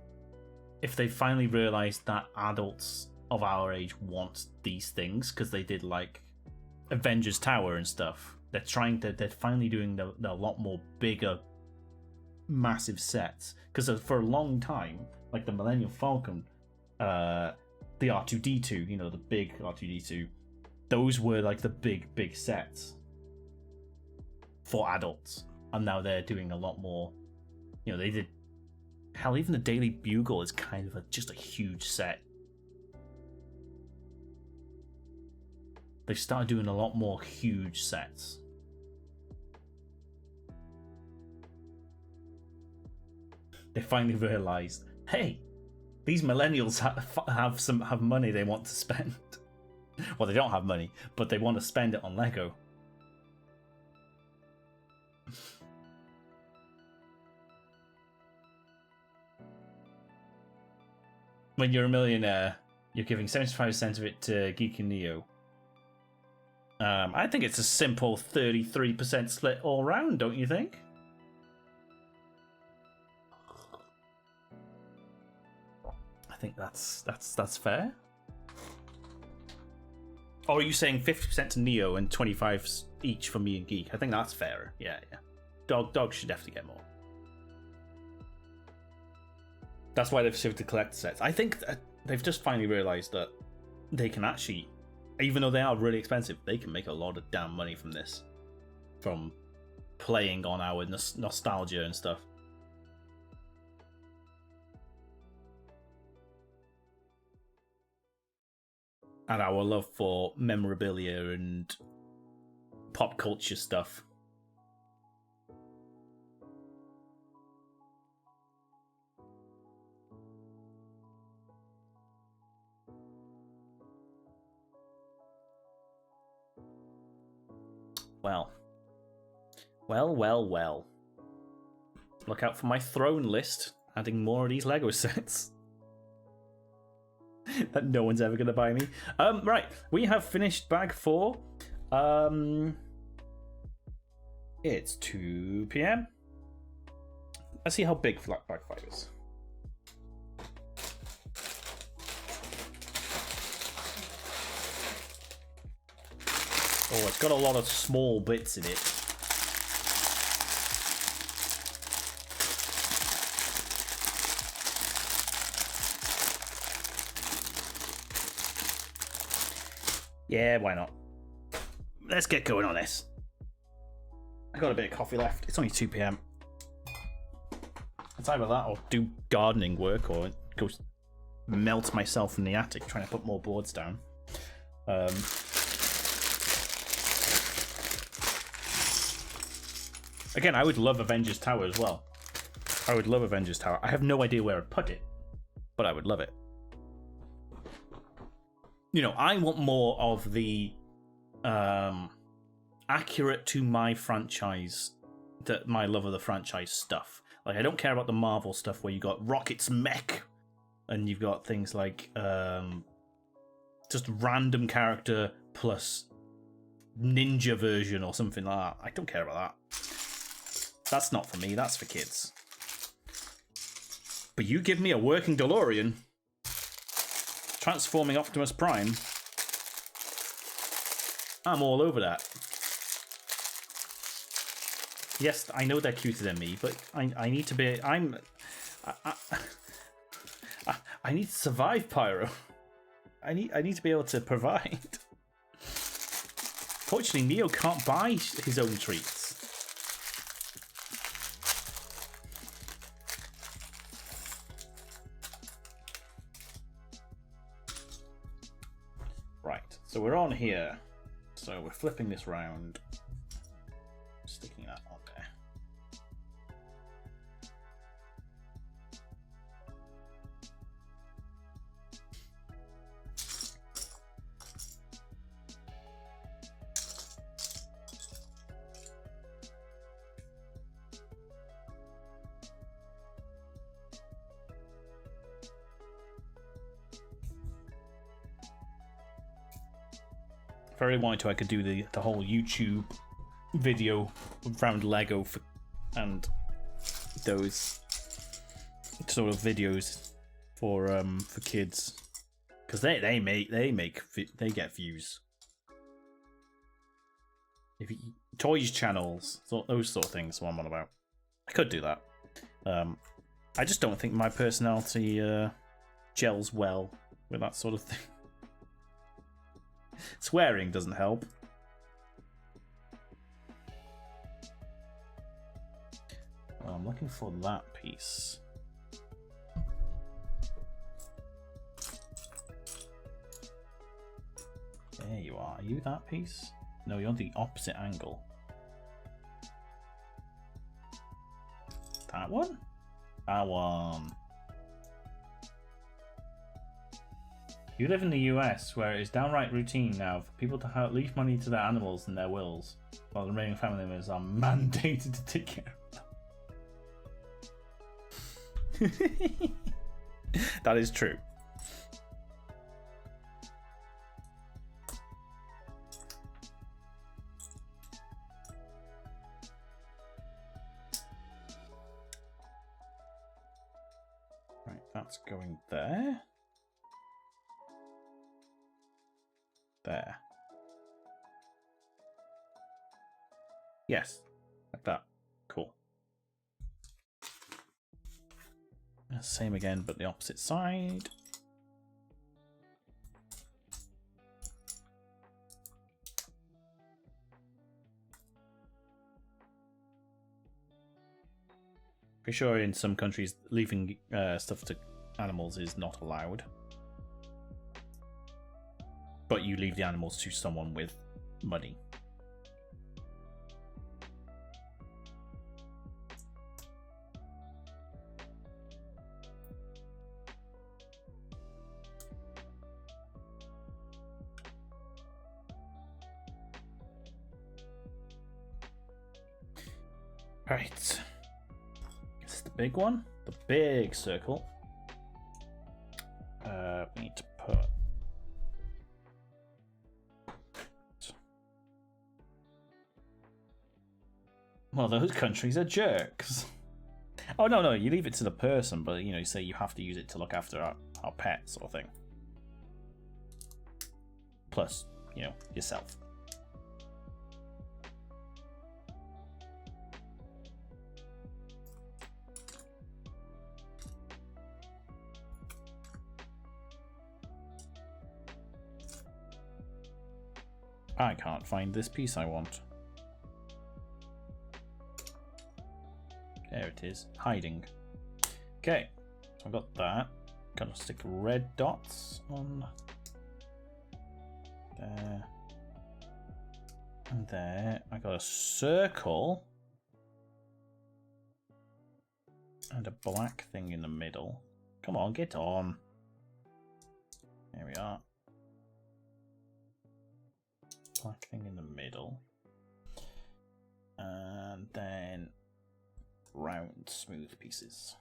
if they finally realised that adults of our age want these things, because they did like Avengers Tower and stuff. They're finally doing the lot more bigger, massive sets. Because for a long time, like the Millennium Falcon, the R2-D2, you know, the big R2-D2, those were like the big sets for adults. And now they're doing a lot more, you know, they did. Hell, even the Daily Bugle is kind of just a huge set. They've started doing a lot more huge sets. They finally realised, hey, these millennials have money they want to spend. Well, they don't have money, but they want to spend it on Lego. When you're a millionaire, you're giving 75% of it to Geek and Neo. I think it's a simple 33% split all round, don't you think? I think that's fair. Or are you saying 50% to Neo and 25 each for me and Geek? I think that's fairer. Yeah. Dog should definitely get more. That's why they've shifted to collect sets. I think they've just finally realised that they can actually, even though they are really expensive, they can make a lot of damn money from this. From playing on our nostalgia and stuff. And our love for memorabilia and pop culture stuff. Well. Look out for my throne list, adding more of these Lego sets. That no one's ever going to buy me. Right, we have finished bag 4. It's 2 PM. Let's see how big bag 5 is. Oh, it's got a lot of small bits in it. Yeah, why not? Let's get going on this. I got a bit of coffee left. It's only 2 PM. It's either that or do gardening work or go melt myself in the attic trying to put more boards down. Again, I would love Avengers Tower as well. I would love Avengers Tower. I have no idea where I'd put it, but I would love it. You know, I want more of the accurate to my franchise, my love of the franchise stuff. Like, I don't care about the Marvel stuff where you got Rocket's mech, and you've got things like just random character plus ninja version or something like that. I don't care about that. That's not for me. That's for kids. But you give me a working DeLorean transforming Optimus Prime, I'm all over that. Yes, I know they're cuter than me, but I need to be. I need to survive, Pyro. I need to be able to provide. Fortunately, Neo can't buy his own treats. So we're on here. So we're flipping this round. Sticking that on there. If I really wanted to, I could do the whole YouTube video around Lego and those sort of videos for kids, because they get views. If you, toys channels, those sort of things, what I'm on about. I could do that. I just don't think my personality gels well with that sort of thing. Swearing doesn't help. Well, I'm looking for that piece. There you are. Are you that piece? No, you're the opposite angle. That one? That one. You live in the US, where it is downright routine now for people to leave money to their animals in their wills, while the remaining family members are mandated to take care of them. That is true. Right, that's going there. There. Yes, like that. Cool. Same again, but the opposite side. Pretty sure in some countries leaving stuff to animals is not allowed. But you leave the animals to someone with money. Right. This is the big one. The big circle. We need to put... Well, those countries are jerks. Oh, no, you leave it to the person, but, you say you have to use it to look after our pet, sort of thing. Plus, yourself. I can't find this piece I want. There it is, hiding. Okay, so I've got that. Gonna stick red dots on there and there. I got a circle and a black thing in the middle. Come on, get on. There we are. Black thing in the middle. And then round, smooth pieces.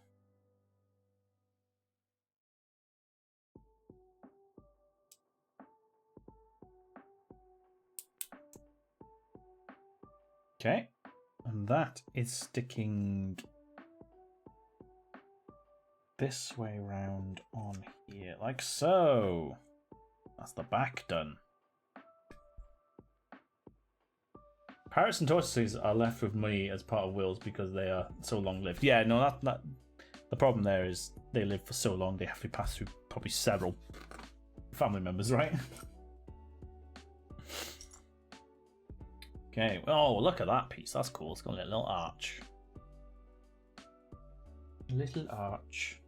Okay, and that is sticking this way round on here, like so. That's the back done. Parrots and tortoises are left with money as part of wills because they are so long-lived. Yeah, no, that the problem there is they live for so long they have to pass through probably several family members, right? Okay, oh, look at that piece. That's cool. It's got a little arch. Little arch.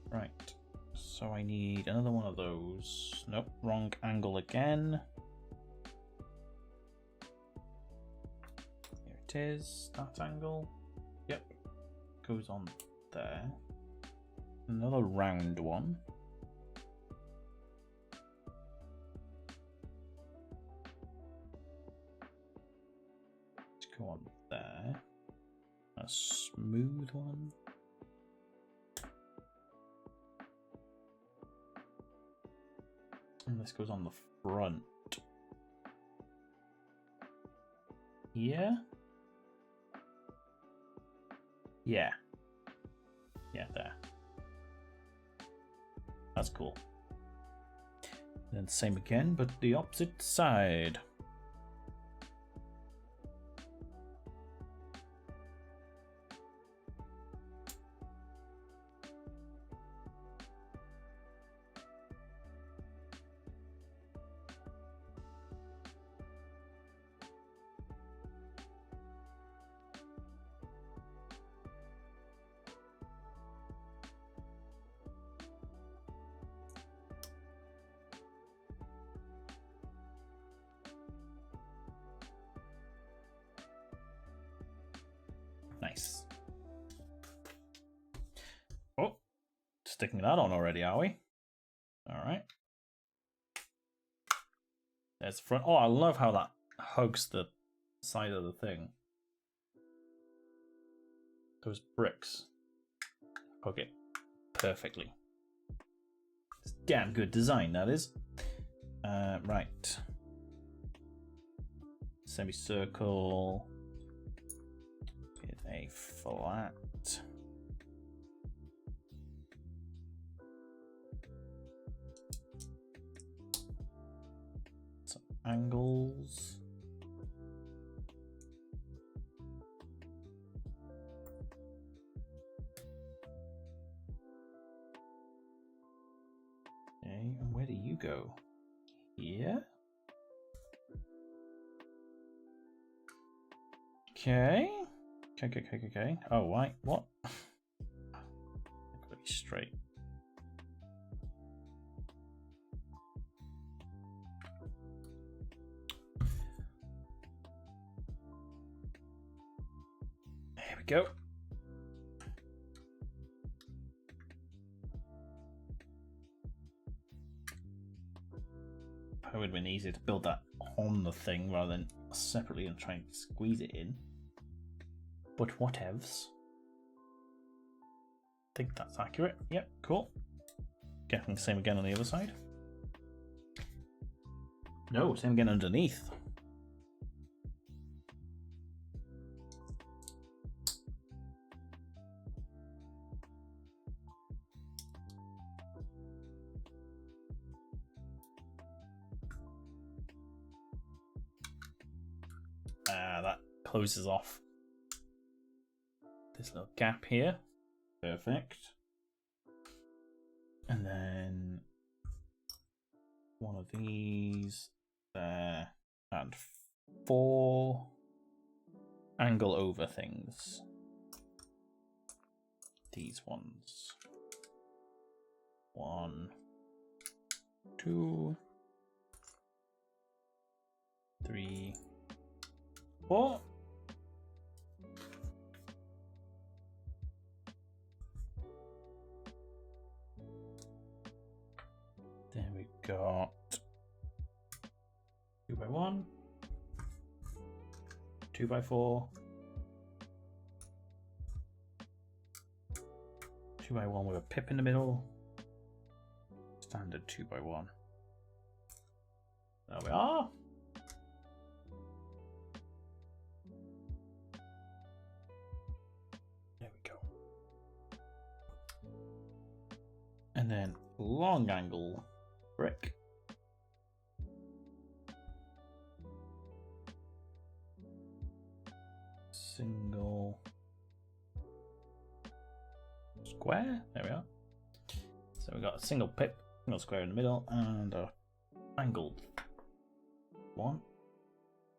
Right. So I need another one of those. Nope, wrong angle again. Is that angle? Yep, goes on there. Another round one. Let's go on there. A smooth one. And this goes on the front. Yeah. Yeah. Yeah, there. That's cool. And then same again, but the opposite side. Nice. Oh, sticking that on already, are we? All right. There's the front. Oh, I love how that hugs the side of the thing. Those bricks hug it perfectly. It's damn good design, that is. Right. Semicircle. Get a flat. Some angles. Okay, and where do you go? Here? Okay. Okay. Oh, wait, what? Pretty straight. There we go. It would have been easier to build that on the thing rather than separately and try and squeeze it in. But whatevs. I think that's accurate. Yep, cool. Getting the same again on the other side. No, same again underneath. That closes off this little gap here. Perfect. And then one of these there, and 4 angle over things. These ones. 1, 2, 3, 4. Then we got 2 by 1, 2 by 4, 2 by 1 with a pip in the middle. Standard 2 by 1. There we are. There we go. And then long angle brick. Single square. There we are. So we got a single pip, single square in the middle, and a angled one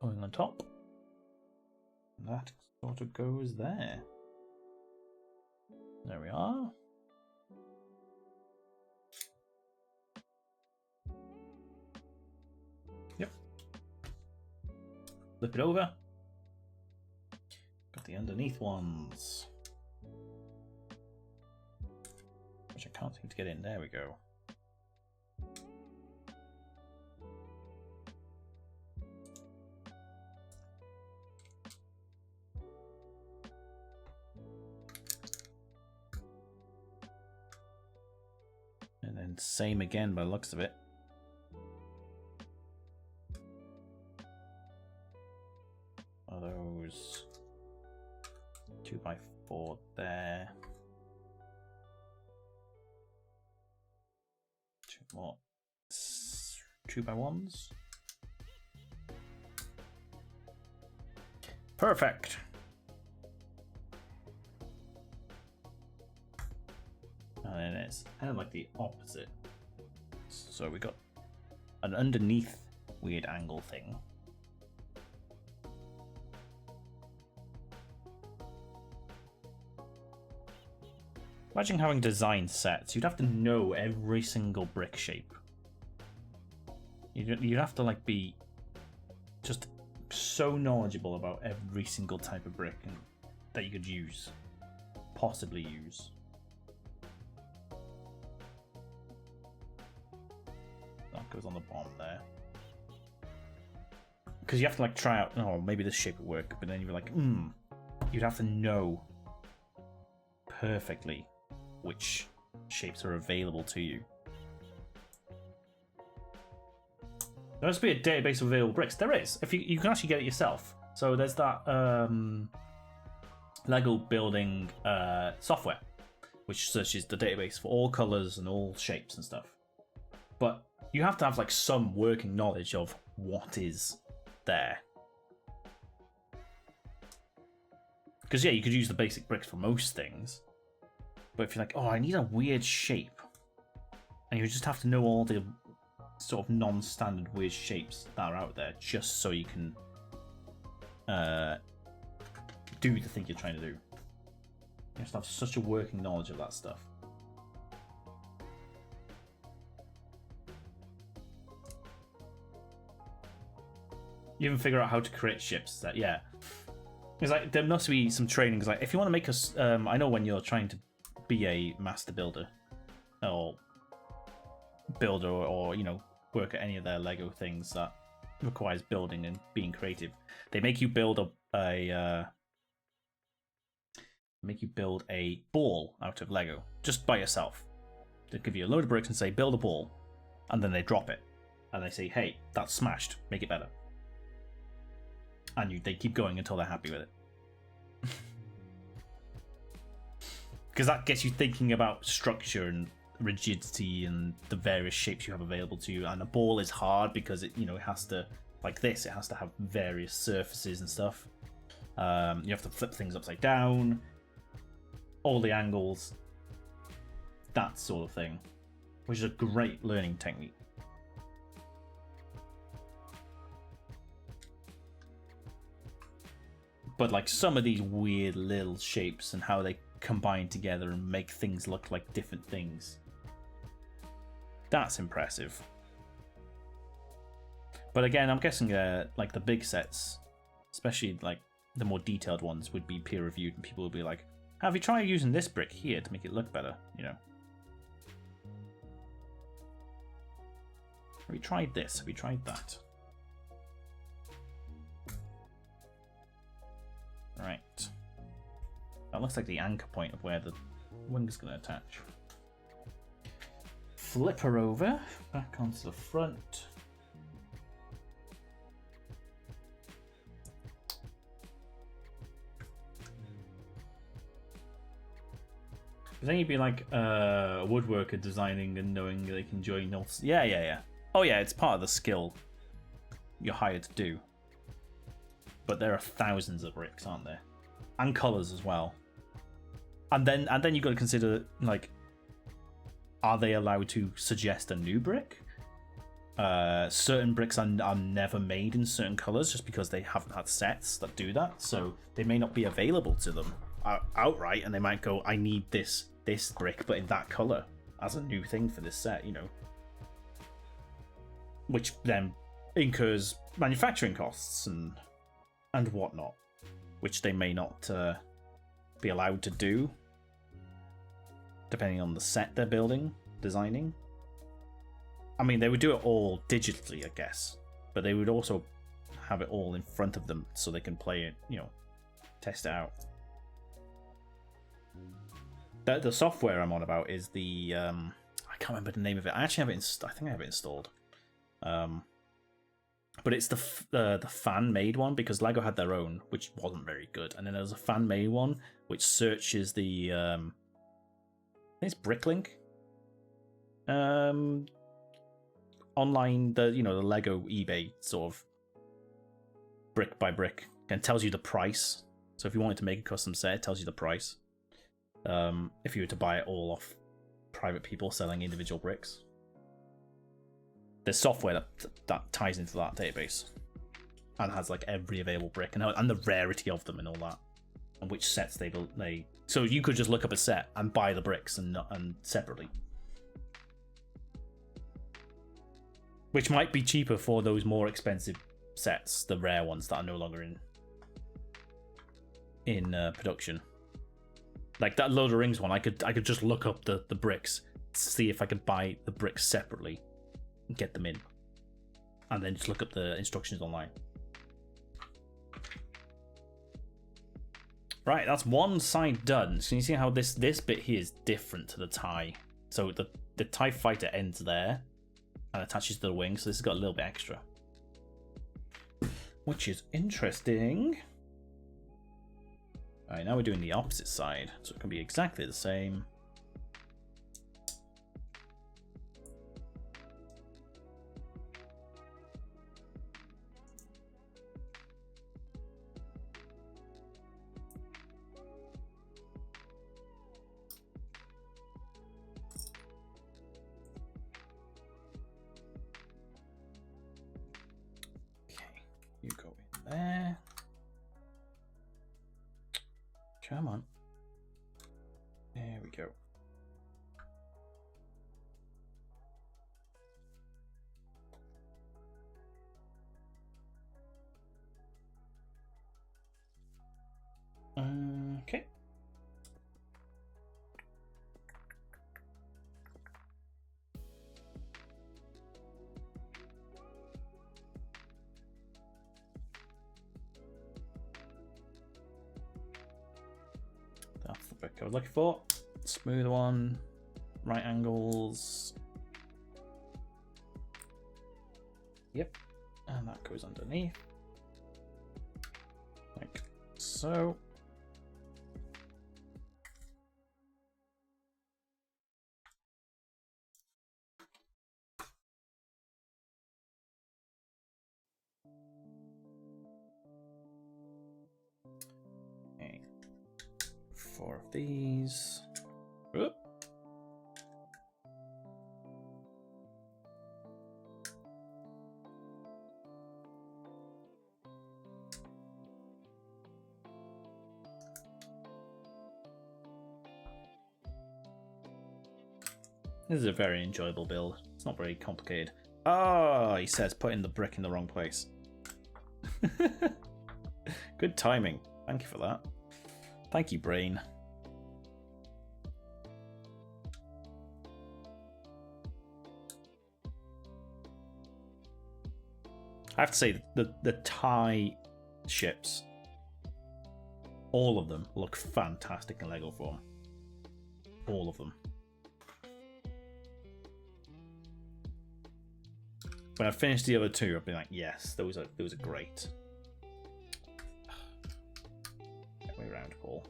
going on top. And that sort of goes there. There we are. Yep. Flip it over. Got the underneath ones, which I can't seem to get in. There we go. And then same again by the looks of it. Are those 2 by 4 there? 2 more 2 by 1s. Perfect. And then it's kind of like the opposite. So we got an underneath weird angle thing. Imagine having design sets. You'd have to know every single brick shape. You'd have to like be just so knowledgeable about every single type of brick that you could use, possibly use. That goes on the bottom there. Because you have to like try out, oh, maybe this shape would work, but then you're like, you'd have to know perfectly which shapes are available to you. There must be a database of available bricks. There is. If you can actually get it yourself. So there's that Lego building software, which searches the database for all colors and all shapes and stuff. But you have to have like some working knowledge of what is there. Because yeah, you could use the basic bricks for most things. But if you're like, oh, I need a weird shape, and you just have to know all the sort of non-standard weird shapes that are out there just so you can do the thing you're trying to do. You have to have such a working knowledge of that stuff. You even figure out how to create ships. That yeah, it's like there must be some training. Like if you want to make us, I know when you're trying to be a master builder, or builder, or you know, work at any of their Lego things that requires building and being creative, they make you build a ball out of Lego just by yourself. They give you a load of bricks and say build a ball, and then they drop it, and they say, hey, that's smashed, make it better. And they keep going until they're happy with it. Because that gets you thinking about structure and rigidity and the various shapes you have available to you. And a ball is hard because it, it has to, like this, it has to have various surfaces and stuff. You have to flip things upside down, all the angles, that sort of thing, which is a great learning technique. But like some of these weird little shapes and how they combine together and make things look like different things, that's impressive. But again, I'm guessing like the big sets, especially like the more detailed ones, would be peer reviewed and people would be like, have you tried using this brick here to make it look better, Have you tried this? Have you tried that? Right. That looks like the anchor point of where the wing's going to attach. Flip her over, back onto the front. Then you'd be like a woodworker designing and knowing they can join all. Yeah. Oh yeah, it's part of the skill you're hired to do. But there are thousands of bricks, aren't there? And colors as well. And then you've got to consider, like, are they allowed to suggest a new brick? Certain bricks are never made in certain colors just because they haven't had sets that do that. So they may not be available to them outright, and they might go, I need this brick, but in that color as a new thing for this set, Which then incurs manufacturing costs and whatnot, which they may not be allowed to do, depending on the set they're designing. I mean, they would do it all digitally, I guess, but they would also have it all in front of them so they can play it, test it out. The software I'm on about is the I can't remember the name of it. I actually have it. I think I have it installed. But it's the fan-made one, because Lego had their own, which wasn't very good, and then there's a fan-made one which searches the I think it's Bricklink online, the Lego eBay sort of brick by brick, and tells you the price. So if you wanted to make a custom set, it tells you the price. If you were to buy it all off private people selling individual bricks. There's software that ties into that database and has like every available brick and the rarity of them and all that, and which sets they. So you could just look up a set and buy the bricks and separately, which might be cheaper for those more expensive sets, the rare ones that are no longer in production. Like that Lord of the Rings one, I could just look up the bricks, see if I could buy the bricks separately, get them in. And then just look up the instructions online. Right, that's one side done. So you see how this bit here is different to the TIE. So the TIE fighter ends there and attaches to the wing, so this has got a little bit extra. Which is interesting. Alright, now we're doing the opposite side, so it can be exactly the same. You go in there. Come on. There we go. Okay. That's the brick I was looking for. Smooth one. Right angles. Yep. And that goes underneath. Like so. Okay. 4 of these. Oop. This is a very enjoyable build. It's not very complicated. Oh, he says putting the brick in the wrong place. Good timing. Thank you for that. Thank you, brain. I have to say, the TIE ships, all of them look fantastic in LEGO form. All of them. When I finished the other two, I've been like, yes, those are great. Get way around, Paul.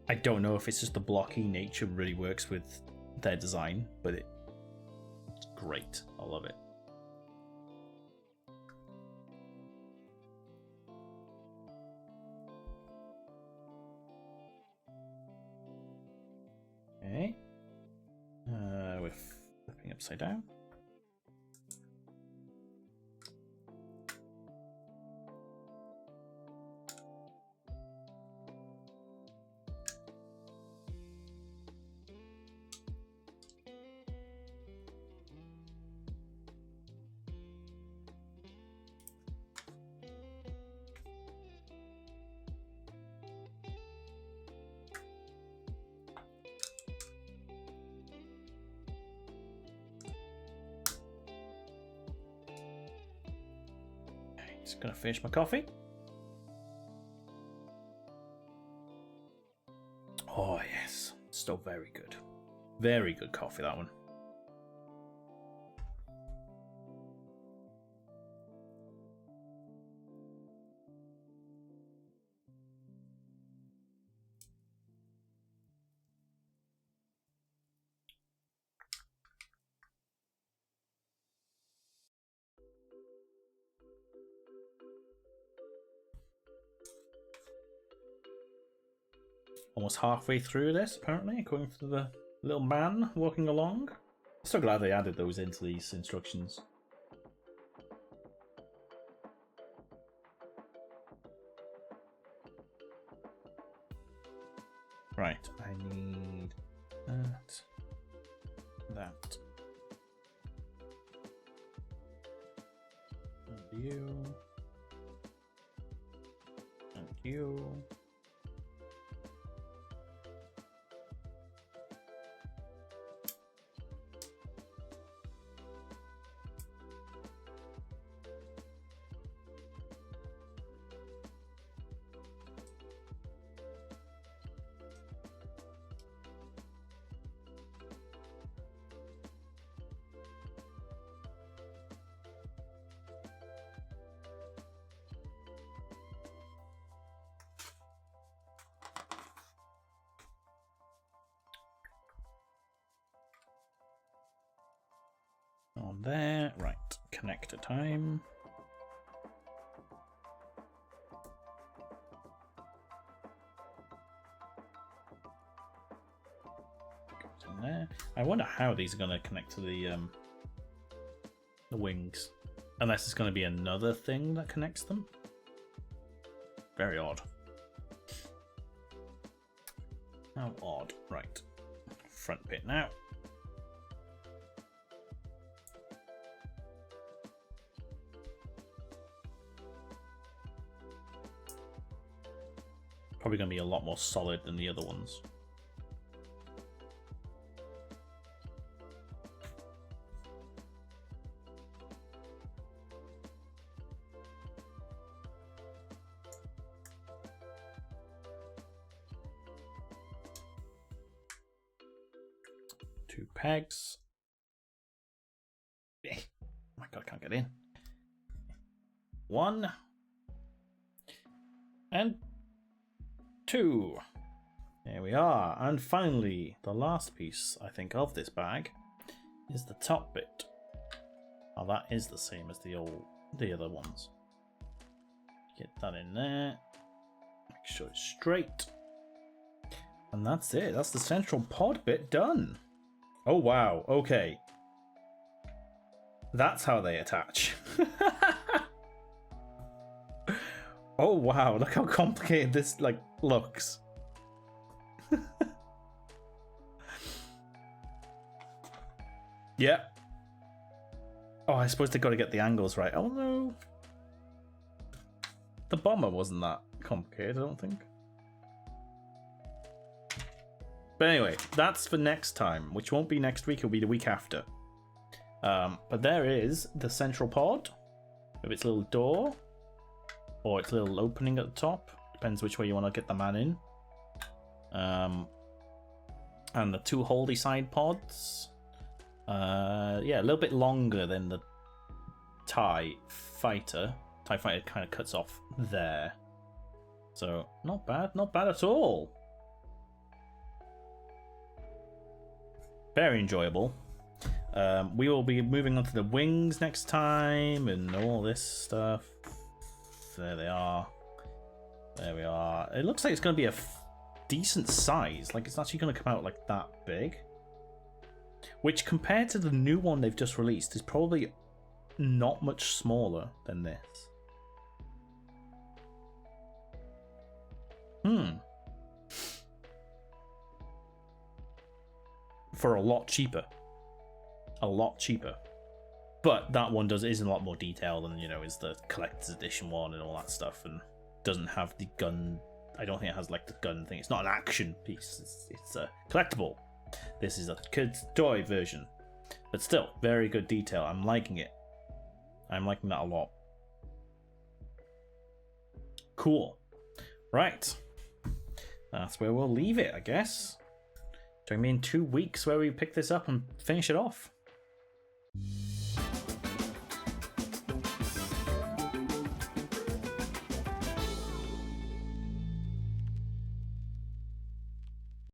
I don't know if it's just the blocky nature really works with their design, but it's great. I love it. Okay. We're flipping upside down. Just gonna finish my coffee. Oh yes, still very good. Very good coffee, that one. Almost halfway through this, apparently, according to the little man walking along. So glad they added those into these instructions. Right, I need that, that, and you, and you. on there. Right, connector time. Goes in there. I wonder how these are going to connect to the wings. Unless it's going to be another thing that connects them. Very odd. How odd. Right. Front bit now. Probably going to be a lot more solid than the other ones. Two pegs. Oh my god, I can't get in. One. And two. There we are. And finally, the last piece, I think, of this bag is the top bit. Oh, that is the same as the other ones. Get that in there. Make sure it's straight. And that's it. That's the central pod bit done. Oh, wow. Okay. That's how they attach. Oh, wow. Look how complicated this, looks. Yeah. Oh, I suppose they got to get the angles right. Oh, no. The bomber wasn't that complicated, I don't think. But anyway, that's for next time, which won't be next week, it'll be the week after. But there is the central pod with its little door, or its little opening at the top. Depends which way you want to get the man in. And the two holdy side pods. Yeah, a little bit longer than the TIE Fighter. TIE Fighter kind of cuts off there. So, not bad at all. Very enjoyable. We will be moving on to the wings next time and all this stuff. There they are. There we are. It looks like it's going to be a decent size. Like, it's actually going to come out like that big. Which, compared to the new one they've just released, is probably not much smaller than this. For a lot cheaper. A lot cheaper. But that one is a lot more detailed than, is the collector's edition one and all that stuff, and doesn't have the gun. I don't think it has the gun thing. It's not an action piece. It's a collectible. This is a kid's toy version. But still, very good detail. I'm liking it. I'm liking that a lot. Cool. Right. That's where we'll leave it, I guess. Join me in 2 weeks where we pick this up and finish it off.